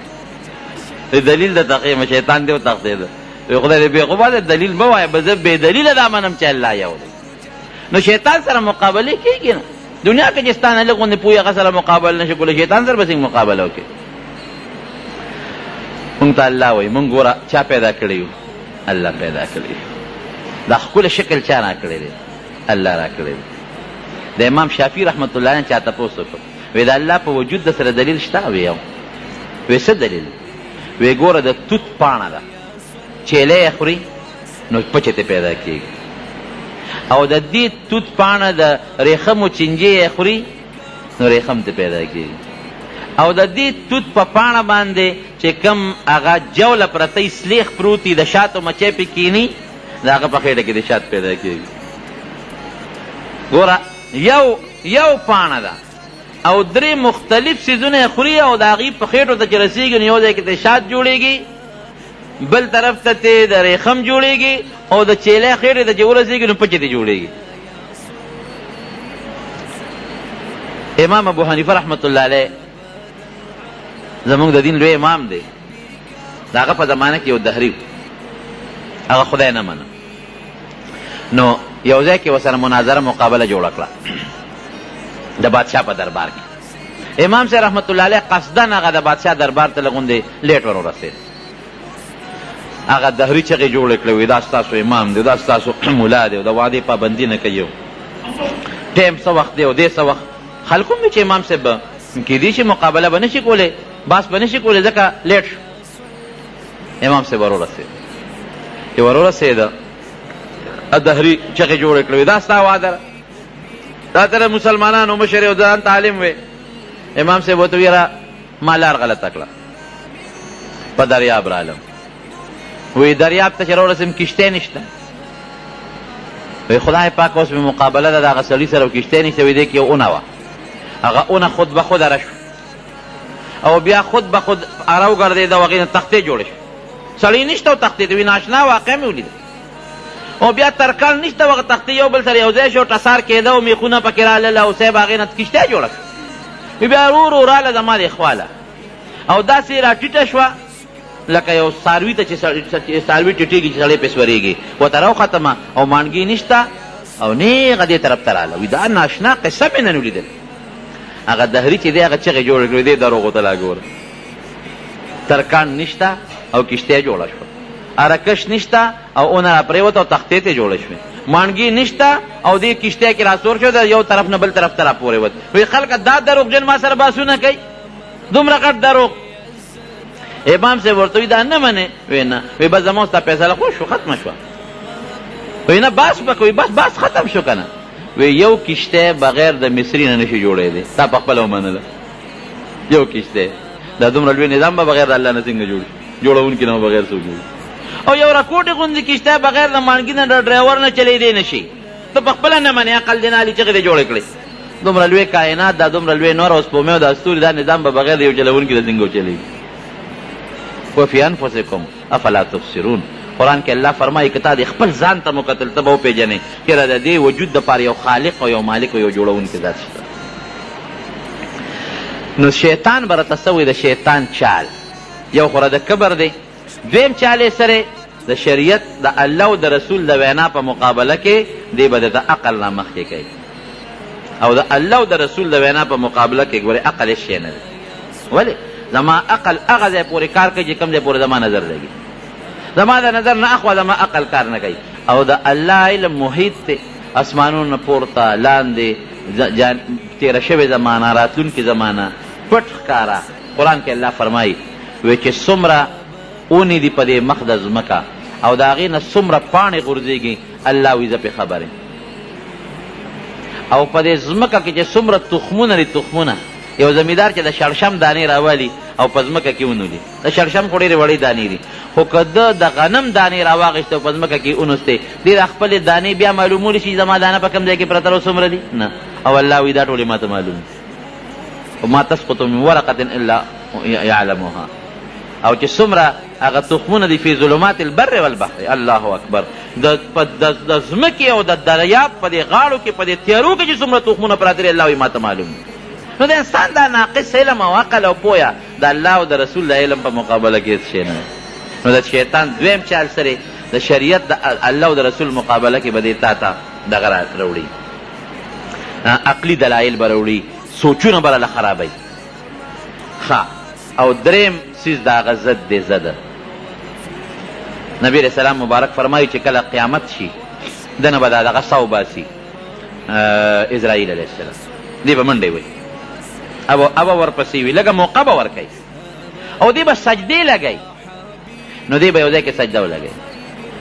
Speaker 2: دلیل درته ښیمه شیطان دې وتښتېده وی خدای دې بېخوبه دی دلیل مه وایه به زه بې دلیله دا منم چې الله یو دی نو شیطان سره مقابله کېږي نه دنیا کې چې ستا نه لږ غوندې پوهې هغه سره مقابله نه شي کولی شیطان سره به څنګه مقابله وکړي مونږ ته الله وایي مونږ ګوره چا پیدا کړی یو الله پیدا کړی دا ښکلی شکل چا را کړی دی الله را کړی دی د امام شافعي رحمت الله علیه چا تپوس وکړ وی د الله په وجود د سره دلیل شته وی یو وی څه دلیل وی ګوره د توت پاڼه ده چیلی یې خوري نو پچې ته پیدا کېږي او د دې توت پاڼه د ریخمو چینجې یې خوري نو ریخم ته پیدا کېږي او د دې توت په پاڼه باندې چې کم هغه جوله پرتی سلیخ پروتي د شاتو مچۍ پې کیني د هغه په خېټه کې د شات پیدا کېږي ګوره یو پاڼه ده او درې مختلف څیزونه یې خوري او د هغې په خېټو ته چې رسېږي نو یو ځای کې د شات جوړېږي بل طرف ته د ریخم جوړېږي او د چیلی خېټې ته چې ورسېږي نو پچې ته جوړېږي امام ابو حنیفه رحمت الله علیه زمونږ د دین لوی امام دی د هغه په زمانه کې یو دهري هغه خدای نه منه نو یو ځای کې ورسره مناظره مقابله جوړه کړه د بادشاه په دربار کې امام صاحب رحمت الله علیه قصدن هغه د بادشاه دربار ته لږ غوندې لیټ ور ورسېد هغه دهري چغې جوړې کړې وې دا ستاسو امام دی دا ستاسو ملا دی او د وعدې پابندي نه کوي ټایم څه وخت دی او دې څه وخت خلکو هم چې امام صاحب کېدی شي مقابله به نه شي کولی باس به نه شي کولی ځکه لیټ شو امام صاحب ور ورسېد چې ور ورسېده دهري چغې جوړې کړې وې دا ستا وعده ده دا تر مسلمانانو مشر او ځان تعلیم وې امام صاحب ورته ویره ما لار غلطه کړه په دریاب رالم وی دریاب ته چې راورسېم کشتۍ نشته وی خدای پاک اوس مې مقابله ده د هغه سړي سره کشتۍ نشته وی دی کې یو اونه وه هغه اونه خود به خود اره شو او بیا خود به خود اره وګرځېده او هغې نه تختې جوړې شو سړی نشته او تختې ته وي ناشنا واقع مې ولیده او بیا ترکاڼ نشته هغه تختې یو بل سره یو ځای شو ټسار کېده او میخونه پکې رالله او صاحب هغې نه کشتۍ جوړه شوه وی بیا ورو ورو راله زما د خواله او داسې را ټیټه شوه لکه یو څاروي ته چې څاروي ټیټېږي چې سړی پې سورېږي ورته راوختمه او مانګې نشته او نیغه دې طرف ته راله وي دا ناشنا قصه مې نن ولیدل هغه دهري چې دی هغه چغې جوړې کړې دې دروغ ته لا ګوره ترکاڼ نشته او کشتۍ جوړه شوه ارکش نشته او اونه را پرېوته او تختې ته جوړه شوې مانګې نشته او دې کشتۍ کې راسور شو د یو طرف نه بل طرف ته را پورې وت وی خلکه دا دروغجن ما سره باسونه کوي دومره غټ دروغ امام صاحب ورته وی دا نه منې وی نه وی بس زما ستا فیصله خو شو ختمه شوه وی نه باس به کوي بس ختم شو که نه وی یو کشتۍ بغیر د مصري نه نشي جوړېدی تا په خپله ومنله یو کشتۍ دا دومره لوی نظام به بغیر د الله نه څنګه جوړ شي جوړونکي نه بغیر څوک جوړ او یو راکوټې غوندې کشتۍ بغیر د مانګي نه د ډرایور نه چلېدی نه شي ته په خپله نه منې عقل دې نه علي چغې دې جوړې کړې دومره لوی کائنات دا دومره لوی نور او سپومې او دا ستوري دا نظام به بغیر د یو چلونکي نه څنګه وچلېږي وفي انفسکم افلا تبصرون قرآن کې الله فرمایي که تا د خپل ځان ته مکتل ته به وپېژنې چې د دې وجود دپاره یو خالق او یو مالک او یو جوړونکی ذات شته نو شیطان به راته څه وایي د شیطان چال یو خو د کبر دی دویم چال یې سره د شریعت د الله او د رسول د وینا په مقابله کې دی به د عقل نه مخکې کوي او د الله او د رسول د وینا په مقابله کې ګورې عقل هېڅ شی نه دی ولې زما عقل هغه ځای پورې کار کوي چې کوم ځای پورې زما نظر لګي زما د نظر نه اخوا زما عقل کار نه کوي. او د الله علم محیط دی، اسمانونو پورته لاندې تیره شوې زمانه راتلونکې زمانه پټ ښکاره. قرآن کې الله فرمایي وی چې څومره اونې دي په دې مخ د ځمکه او د هغې نه څومره پاڼې غورځېږي الله وي زه پې خبر یم. او په دې ځمکه کې چې څومره تخمونه دي تخمونه، یو زمیندار چې د شړشم دانې راولي او په ځمکه کې ونولي، د شړشم خو ډېرې وړې دانې دي، خو که ده د غنم دانې راواغېسته او په ځمکه کې ونوستې، دې د خپلې دانې بیا معلومولی شي زما دانه په کوم ځای کې پرته ده څومره دي؟ نه. او الله وایي دا ټولې ما ته معلوم دي. وما تسقط من ورقة الا يعلمها. او چې څومره هغه تخمونه دي فی ظلمات البر والبحر. الله اکبر. د ځمکې او د دریاب په دې غاړو کې په دې تیارو کې چې څومره تخمونه پراته دي الله وایي ما ته معلوم دي. نو د انسان دا ناقص علم او عقل او پویه د الله او د رسول د علم په مقابله کې هېڅ شی نه. نو د شیطان دویم چال سره د شریعت د الله او د رسول مقابله کې به دې تا ته دغه راوړي، عقلي دلایل به راوړي، سوچونه به راله خرابوي. ښه. او دریم څیز د هغه ضد دی ضده. نبی علیه السلام مبارک فرمایي چې کله قیامت شي دنه به دغه سا وباسي اسرائیل علیه السلام، دې به منډې وایي ابه ورپسې وي، لږه موقع به ورکوي او دې به سجدې لګوي. نو دې به یو ځای کې سجده ولګوي.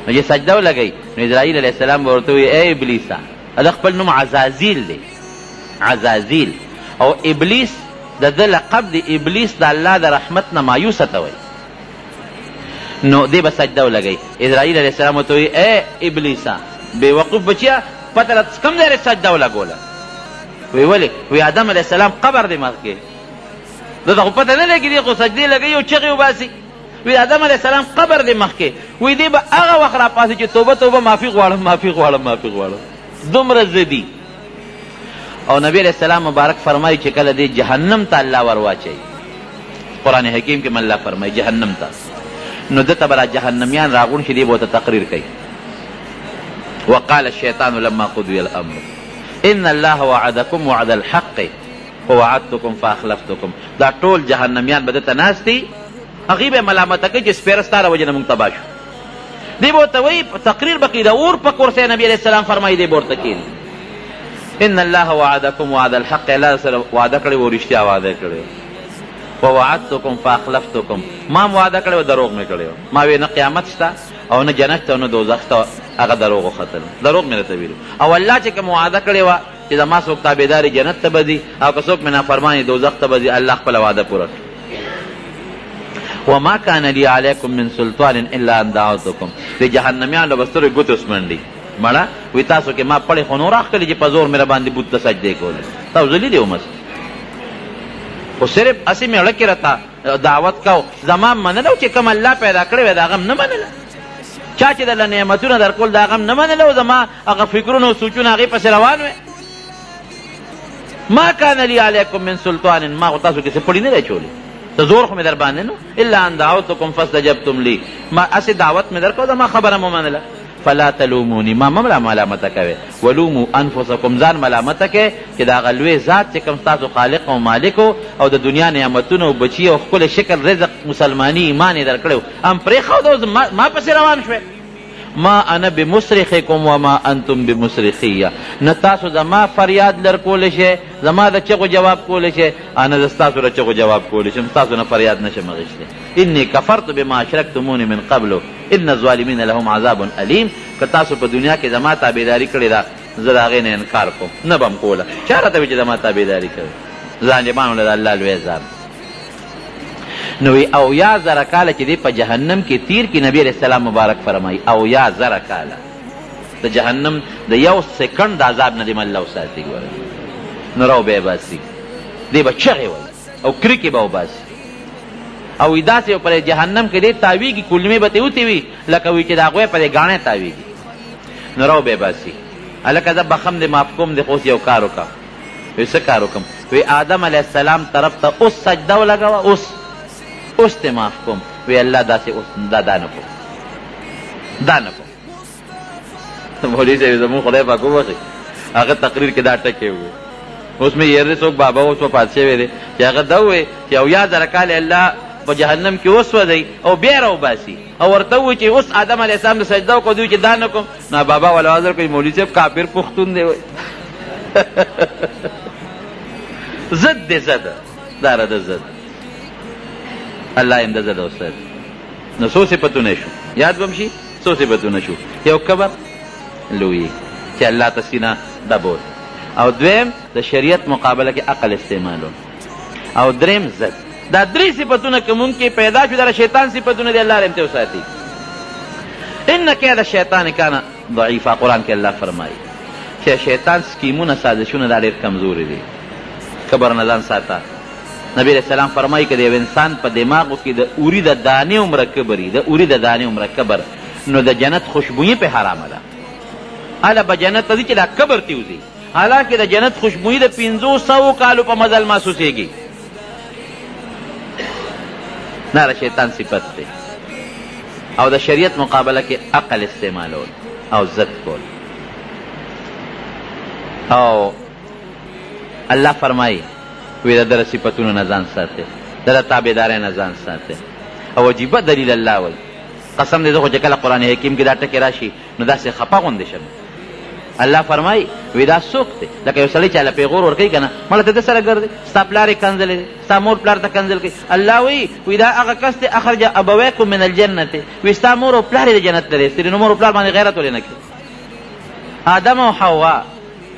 Speaker 2: نو چې سجده ولګوي نو اسرائیل علیه السلام به ورته وایي ای ابلیسه، د خپل نوم عزازیل دی، عزازیل. او ابلیس د ده لقب دی، ابلیس د الله د رحمت نه مایوسه ته وایي. نو دې به سجده ولګوي. اسرائیل علیه السلام ورته وایي ای ابلیسه بېوقوف بچیه پته راته کوم ځای سجده ولګوله؟ وی ولې؟ وی آدم علیه السلام قبر دی مخکې، ده ته خو پته نه لګي، دی خو سجدې لګوي او چغې وباسي. وی آدم علیه السلام قبر دی مخکې، وی دی به هغه وخت راپاسي چې توبه توبه معافي غواړم معافي غواړم معافي غواړم، دومره ضدي. او نبی علیه السلام مبارک فرمایي چې کله دی جهنم ته الله ور واچوي، قرآن حکیم کې الله فرمایي جهنم ته، نو ده ته به را جهنمیان راغون شي، دی به ورته تقریر کوي. وقال الشیطان لما قضي الامر ان الله وعدكم وعد الحق ووعدتكم فاخلفتكم. دا ټول جهنميان به دته ناست دي، هغوی به ملامته کوي چې سپېره ستا د وجې نه موږ تباه شو. دی به ورته وایي تقریر به کوي، د اور په کورسۍ نبي علیه السلام فرمایي دی به ورته کښېني ان الله وعدكم وعد الحق، الله سره وعده کړې و رښتیا وعده کړې ووعدتكم فاخلفتكم، ما وعده کړې و دروغ مې کړې و. ما وی نه قیامت شته او نه جنت ته او نه دوزخ ته، هغه دروغ وختل، دروغ مې راته ویلو. او الله چې کوم وعده کړې وه چې زما څوک تابعداري جنت ته به ځي او که څوک مې نافرماني دوزخ ته به ځي، الله خپله وعده پوره کړه. وما كان لي عليكم من سلطان الا ان دعوتكم. د جهنميان له به سترګې ګوتې اوس منډي مړه وایي تاسو کې ما پړې خو نور راښکلي چې په زور مې راباندې بوت ته سجدې کولې، تاسو ذلیلې ومس، خو صرف هسې مې اړه کې راته دعوت کو، زما منله چې کوم الله پیدا کړی وی د هغه نه منله، چا چې دله نعمتونه در کول د هغه نه منله او زما هغه فکرونه او سوچونه هغې پسې روان وی. ما کان لی علیکم من سلطان، ما خو تاسو کې څه پړي نه دی اچولی، ته زور خو مې در باندې نو، الا ان دعوتکم فاستجبتم لی، ما هسې دعوت مې در کو زما خبره مو منله. فلا تلومونی، ما مملا ملامته کوي، ولومو انفسکم، ځان ملامته کوي چې د هغه لوی ذات چې کوم ستاسو خالق او مالک او د دنیا نعمتونه او بچي او ښکلی شکل رزق مسلماني ایمان یې در کړی ام پرېښود ما پسې روان شوې. ما انا بمصرخکم وما انتم بمصرخیه، نه تاسو زما فریاد لر کولی شئ، زما د چغو جواب کولی شئ، انا د ستاسو د چغو جواب کولی شم، ستاسو نه فریاد نشم اخیستی. انی کفرت بما اشرکتمونی من قبل ان الظالمین لهم عذاب علیم. که تاسو په دنیا کې زما تابعداري کړې ده زه د هغې نه انکار کوم، نه به م کوله، چا راته وایي چې زما تابعداري کوي، ظالمانو له د الله لوی عذاب. نو او یا زره کاله چې دی په جهنم کې تیر کې، نبی علیه السلام مبارک فرمایي او یا زره کاله د جهنم د یو سکنډ د عذاب نه دې مله وساتي. ګوره نو رو به یې باسي، دی به چغې وایي او کرکې به وباسي او وي داسې په جهنم کې دی تاویږي، کلمې به ترې وتې وي لکه وي چې د هغوی په دې ګاڼې تاویږي. نو رو به یې باسي، هلکه زه بخم دې معاف کوم دې، خو اوس یو کار وکړه. وایي څه کار وکړم؟ وایي آدم علیه السلام طرف ته اوس سجده ولګوه، اوس ته معاف کوم. وی الله داسې اوس دا نه کوم، دا نه کوم. مولوي صاحب زمونږ خدای پاک وبخښي، هغه تقریر کې دا ټکې وویل. اوس مې یېرې څوک بابا اوس وفات شوی دی چې هغه دا ووایي چې او یا زره کالې الله په جهنم کې وسوځئ او بیا راوباسي او ورته ووایي چې اوس آدم علیه السلام د سجده وکړو دوی چې دا نه کوم نو بابا والا عذر کوي مولوي صاحب کافر پښتون دی وایي ضد دی ضد دا رده ضد الله یم د ضد استاد نو څو صفتونه شو یاد بم شي څو صفتونه شو یو کبر لوی چې الله ته سینه دبول او دویم د شریعت مقابله کې عقل استعمالون او دریم ضد دا درې صفتونه که مونږ کې پیدا شو دا شیطان صفتونه دی الله رحمته وساتي ان کید الشیطان کان ضعیفا قرآن کې الله فرمایي چې شیطان سکیمونه سازشونه دا ډېر کمزوري دي کبر نه ځان ساته نبی علیہ السلام فرمایي که د یو انسان په دماغو کې د اوري د دانې عمره کبر وي د اوري د دانې عمره کبر نو د جنت خوشبویي پې حرامه ده هله به جنت ته ځي چې دا کبر تې وځي حالانکه د جنت خوشبویي د 500 کالو په مزل محسوسېږي دا د شیطان صفت دی او د شریعت مقابله کې عقل استعمالول او ضد کول او الله فرمایي وی د دره صفتونو نه ځان ساتئ د ده تابعدارۍ نه ځان ساتئ او عجیبه دلیل الله وایي قسم دی زه خو چې کله قرآن حکیم کې دا ټکې راشي نو داسې خفه غوندې شم الله فرمایي وی دا څوک دی لکه یو سړی چې هله پیغور ورکوي که نه مړه ته ده سره ګرځي ستا پلار یې کنځلی دی ستا مور پلار ته کنځل کوي الله وی دا هغه کس دی اخرج ابویکم من الجنت وی ستا مور او پلار یې د جنت نه دی ایستلي نو مور او پلار باندې غیرت ولې نه کوي آدم او حوا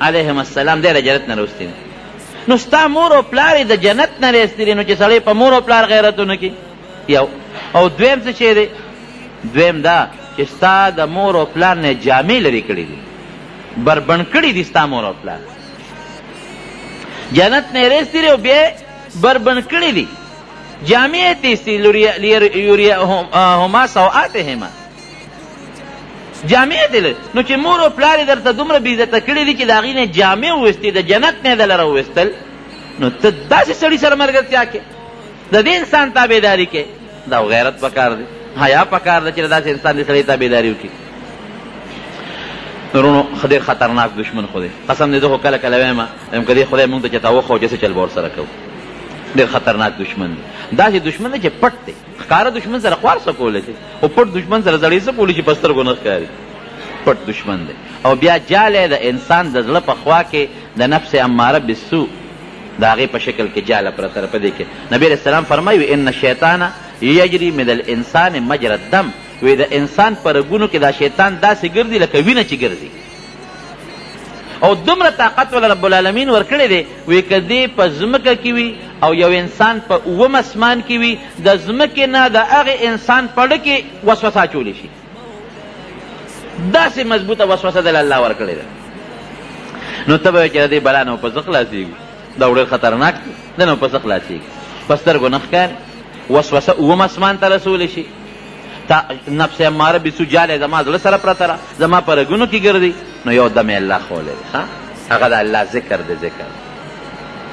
Speaker 2: علیهم السلام دی د جنت نه راوستي نو ستا مور او پلار یې د جنت نه ایستلي نو چې سړی په مور او پلار غیرت ونه کړي یو او دویم څه شی دی دویم دا چې ستا د مور او پلار نه جامې لرې کړي دي بربند کړي دي ستا مور او پلار جنت نه یې ایستلي او بیا بربند کړي دي جامې یې تیستي لیریهما سوآتهما جامې یې دي نو چې مور او پلار یې درته دومره بېعزته کړي دي چې د هغې نه جامې وویستې د جنت نه یې دله راوویستل نو ته داسې سړي سره ملګرتیا کې د دې انسان تابعداري کې دا غیرت پکار دی حیا پکار ده چې داسې انسان دې سړی تابعداري وکړي نورونو ډېر خطرناک دشمن خو دی قسم دې زه خو کله کله وایم که دې خدای مونږ ته چېرته وښو چې څه چل به ورسره کوو ډېر خطرناک دشمن دی داسې دشمن دی چې پټ دی ښکاره دشمن سره خوار څه کولی شي او پټ دشمن سره زړې څه کولی شي په سترګو نه ښکاري پټ دشمن دی او بیا جالی د انسان د زړه په خوا کې د نفس اماره بالسوء د هغې په شکل کې جاله پرته ده په دې کې نبي علیه السلام فرمایي ان الشیطان یجري من الانسان مجرى الدم وی د انسان په رګونو کې دا شیطان داسې ګرځي لکه وینه چې ګرځي او دومره طاقت ولا رب العالمین ورکړی دی وی که دې په ځمکه کې وي او یو انسان په اووم اسمان کې وي د ځمکې نه د هغې انسان په ړه کې وسوسه اچولی شي داسې مضبوطه وسوسه دل الله ورکړې ده نو ته به وایې چې د دې بلا نه په څه خلاصېږي دا ډېر خطرناک دی ده نه په څه خلاصېږي په سترګو نه ښکاري وسوسه اووم اسمان ته رسولی شي نفس اماره بسو جالی زما زړه سره پرته ده زما په رګونو کې ګرځي نو یو دم یې الله ښولی دی هغه د الله ذکر دی ذکر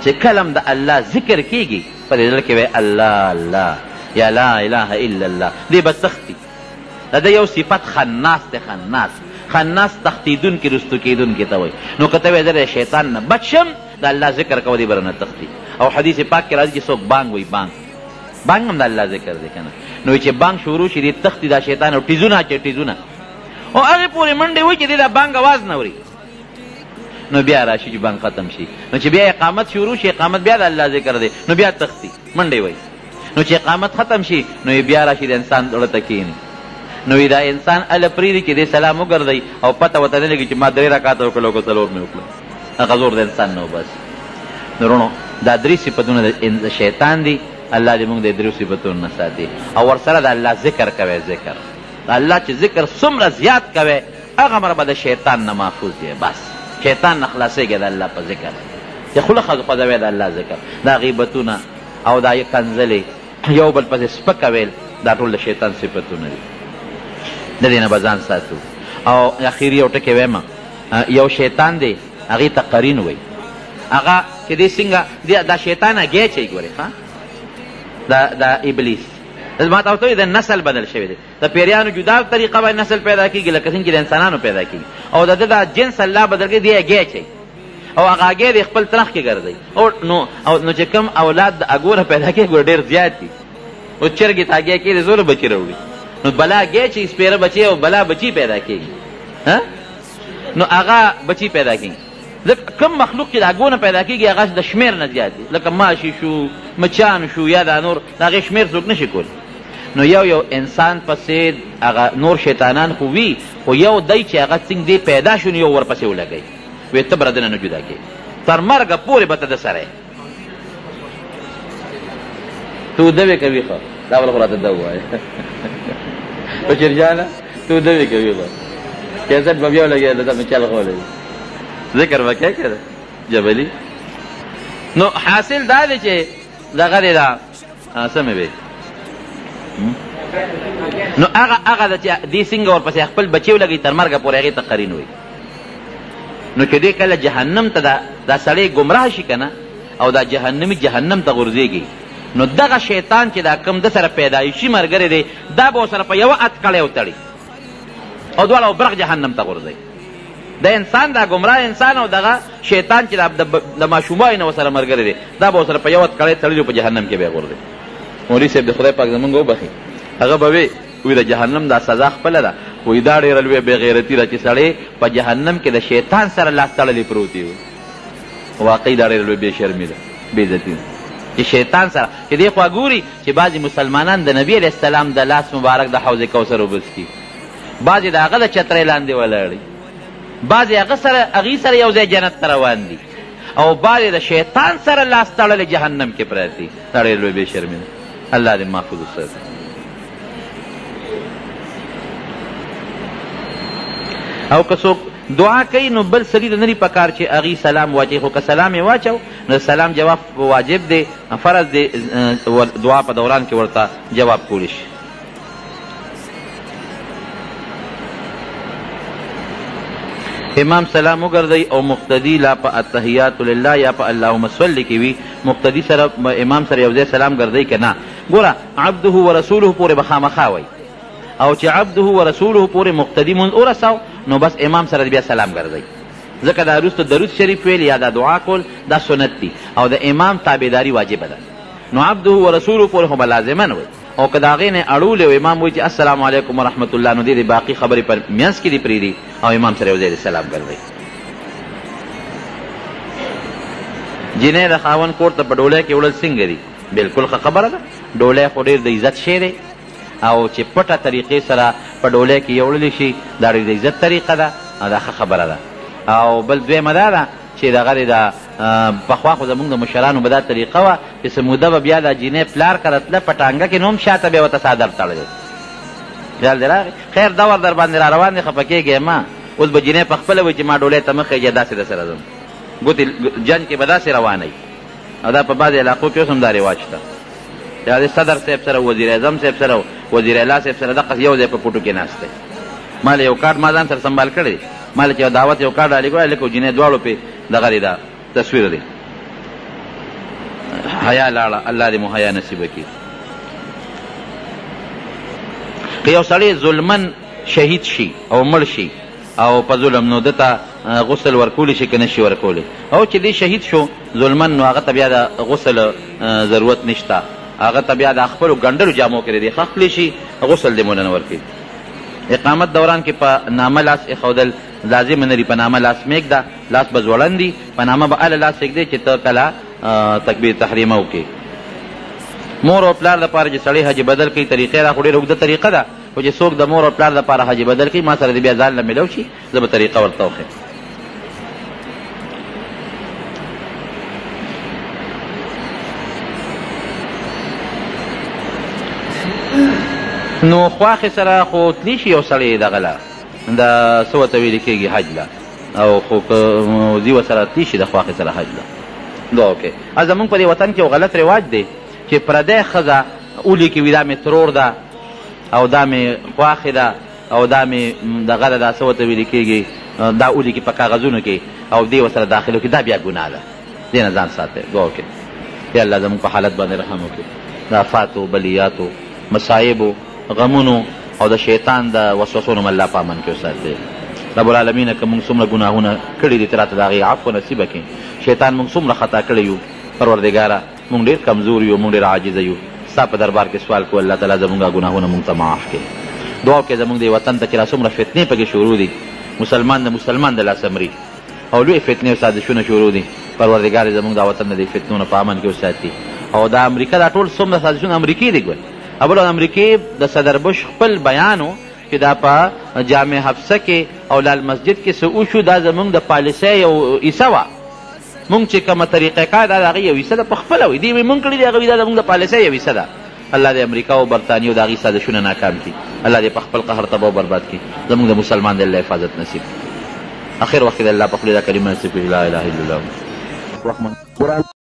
Speaker 2: چې کله هم د الله ذکر کېږي په دې زړه کې وایي الله الله یا لا اله الا الله دې به تښتي د ده یو صفت خناس دی خناس تښتېدونکي رستو کېدونکي ته وایي نو که ته وایې زه د شیطان نه بچ شم د الله ذکر کوه دې به رانه تښتي او حدیث پاک کې راځي چې څوک بانګ وایي بانګ هم د الله ذکر دی که نه نو چې بانګ شروع شي دې تښتي دا شیطان او ټیزونه اچوي ټیزونه او هغې پورې منډې وایي چې دې دا بانګ اواز نه اوري نو بیا راشي چې بانګ ختم شي نو چې بیا اقامت شروع شي اقامت بیا د الله ذکر دی نو بیا تښتي منډې وایي نو چې اقامت ختم شي نو بیا راشي د انسان زړه ته کښېني نو دا انسان هله پرېږدي چې دې سلام وګرځوي او پته ورته نه لګي چې ما 3 رکعاته وکړل که 4 مې وکړل هغه زور د انسان نه وباسي نورونو دا 3 صفتونه د شیطان دي الله دې موږ د 3 صفتونو نه ساتي او ورسره د الله ذکر کوئ ذکر د الله چې ذکر څومره زیات کوئ هغه به د شیطان نه محفوظ دی بس شیطان نه خلاصېږي د الله په ذکر چې خوله خوځوئ د الله ذکر دا غیبتونه او دا کنځلې یو بل پسې سپک ویل دا ټول د شیطان صفتونه دي د دې نه به ځان ساتو او اخري یو ټکی وایم یو شیطان دی هغې ته قرین وایي هغه چې دې څنګه دا شیطان اګی چی ګورې دا ابلیس ما ته ورته د نسل بدل شوی دی د پیریانو جدا طریقه باندې نسل پیدا کېږي لکه څنګه چې د انسانانو پیدا کېږي او د ده دا جنس الله بدل کړي دی اګی چی او هغه اګی د خپل ترخ کې ګرځوي نو چې کوم اولاد د اګو نه پیدا کېږي ډېر زیات دي اوس چرګې تاګیا کېږي زوره بچي راوړي نو بلا ګی چې سپېره بچی او بلا بچي پیدا کېږي نو هغه بچي پیدا کېږي کم مخلوق چې د هغو نه پیدا کېږي هغه د شمېر نه زیات دي لکه ماشي شو مچان شو یا دا نور د هغې شمېر څوک نشي کولی نو یو انسان پسې هغه نور شیطانان خو وي خو یو دی چې هغه څنګ دی پیدا شو نو یو ورپسې ولګوي وایي ته به ردنه نه جدا کېږي تر مرګه پورې به ته د سره یې ته ودوې کوي خو دا بل خو راته ده ووایه بشیر جانه ته ودوې کوي خو کیسټ به بیا ولګېده ته مې چل خو ولګي ذکر به کې کړه جبلي نو حاصل دا دی چې دغه دی دا سمې وی نو هغه د چې دې څنګه ورپسې خپل بچي ولګوي تر مرګه پورې هغې ته قرین وي نو چې دې کله جهنم ته دا سړی ګمراه شي که نه او دا جهنمي جهنم ته غورځېږي نو دغه شیطان چې دا کم د سره پیدایشي ملګری دی دا به ورسره په یوه اتکړی وتړي او دواړه برق جهنم ته غورځوي د انسان دا ګمراه انسان او دغه شیطان چې د ماشوموالي نه ورسره ملګری دی دا به ورسره په یوه اتکړی تړلي په جهنم کې به یې غورځوي مولوي صاحب د خدای پاک زمونږ وبخي هغه به وی د جهنم دا سزا خپله ده وایي دا ډېره لویه بېغیرتي ده چې سړی په جهنم کې د شیطان سره لاس تړلی پروتي و واقعي دا ډېره لویه بېشرمي ده بېعزتي ده چې شیطان سره چې دې خوا ګوري چې بعضې مسلمانان د نبي علیه السلام د لاس مبارک د حوض کوثر اوبه څښي بعضې د هغه د چترۍ لاندې ولاړي بعضې هغې سره یو ځای جنت ته روان دي او بعضې د شیطان سره لاس تړلی جهنم کې پراته دا ډېره لویه بېشرمي ده الله دې محفوظ وساتي او که څوک دعا کوي نو بل سړي ته نه دي په کار چې هغې سلام واچوي خو که سلام یې واچو نو سلام جواب واجب دی فرض دی دعا په دوران کې ورته جواب کولی شي امام سلام وګرځئ او مقتدي لا په التحیات لله یا په اللهم صل کې وي مقتدي سره امام سره یو ځای سلام ګرځئ که نه ګوره عبده ورسوله پورې به خامخا وایي او چې عبده ورسوله پورې مقتدي مونځ ورسو نو بس امام سره بیا سلام ګرځئ ځکه دا وروسته درود شریف ویل یا دا دعا کول دا سنت دي او د امام تابعداري واجبه ده نو عبده ورسوله پورې خو به لازمن وایي او که د هغې نه اړولې او امام وایي چې السلام علیکم ورحمت الله نو دې د باقي خبرې پر منځ کې دې پرېږدي او امام سره یو ځای د سلام ګرځئ جنۍ د خاوند کور ته په ډولۍ کې وړل څنګه دي بلکل ښه خبره ده ډولۍ خو ډېر د عزت شی دی او چې پټه طریقې سره په ډولۍ کې یوړلی شي دا ډېر د عزت طریقه ده او دا ښه خبره ده او بل دویمه دا ده چې دغه دی د پخوا خو زمونږ د مشرانو به دا طریقه وه چې څه موده به بیا دا جینۍ پلار کره تله په ټانګه کې نو هم شاته بیا ورته څادر تړلی خیال دې راغی خیر دور در باندې را روان دی خفه کېږې ما اوس به جینۍ په خپله وایي چې ما ډولۍ ته مه خېږه داسې در سره ځم ګوتې جنګ کې به داسې روانوي او دا په بعضې علاقو کې اوس هم دا رواج شته یا د صدر صاحب سره وزیر اعظم صاحب سره وزیر اعلی صاحب سره دقسې یو ځای په پوټو کې ناست دی ما له یو کارډ ما ځان سره سنبال کړی دی ما له چې یو دعوت یو کارډ رالېږلی لکه جینۍ دواړو پې دغه دی دا تصویر دی حیا لاړه الله دې مو حیا نصیبه کړي که یو سړی ظلمن شهید شي او مړ شي او په ظلم نو ده ته غسل ورکولی شي که نه شي ورکولی او چې دی شهید شو ظلمن نو هغه ته بیا د غسل ضرورت نشته هغه ته بیا د خپلو ګنډلو جامو کې دی خخلی شي غسل دې مو نه ورکوي اقامت دوران کې په نامه لاس ایښودل لازم نه دي په نامه لاس مېږده لاس به ځوړند دي په نامه به هله لاس ایږدی چې ته کله تکبیر تحریمه وکړې مور او پلار دپاره چې سړی حج بدل کوي طریقې را خو ډېره اوږده طریقه ده خو چې څوک د مور او پلار دپاره حج بدل کوي ما سره دې بیا ځان له میلو شي زه به طریقه ورته وښیم نو خواښې سره خو تلی شي یو سړی دغه له د څه ورته ویلې کېږي حج له او خو که ځي ورسره تلی شي د خواښې سره حج له دعا وکړئ زمونږ په دې وطن کې یو غلط رواج دی چې پردی ښځه اولی کې وي دا مې ترور ده او دا مې خواښې ده او دا مې دغه ده دا څه ورته ویلې کېږي دا اولی کې په کاغذونو کې او دې ورسره داخلو کې دا بیا ګناه ده دې نه ځان ساتئ دعا وکړئ یا الله زمونږ په حالت باندې رحم وکړي د افاتو بلیاتو مصایبو غمونو او د شیطان د وسوسو نه الله په امن کې وساتئ رب العالمین که موږ څومره ګناهونه کړي دي ته راته د هغې عفو نصیبه کړي شیطان موږ څومره خطا کړی یو پروردګاره موږ ډېر کمزور یو موږ ډېر عاجزه یو ستا په دربار کې سوال کوو الله تعالی زمونږ ګناهونه مونږ ته معاف کړي دعا وکړئ زمونږ دې وطن ته چې را څومره فتنې پکې شروع دي مسلمان د مسلمان د لاسه مري او لوی فتنې او سازشونه شروع دي پروردګار یې زمونږ دا وطن د دې فتنو نه په امن کې وساتي او دا امریکا دا ټول څومره سازشونه امریکې دي ګوره اول امریکې د صدر بش خپل بیان و چې دا په جامع حفصه کې او لال مسجد کې څه وشو دا زمونږ د پالیسۍ یو حصه وه مونږ چې کومه طریقه کار دا د هغې یو حصه ده په خپله وي دوی مونږ کړي دي هغه وي دا زمونږ د پالیسۍ یو حصه ده الله د امریکا او برطانیې او د هغې سازشونه ناکام کړي الله دې په خپل قهر تباه او برباد کړي زمونږ د مسلمان د الله حفاظت نصیب کړي اخر وخت کې د الله په خولې دا کلمه نصیب کړي لا اله الا الله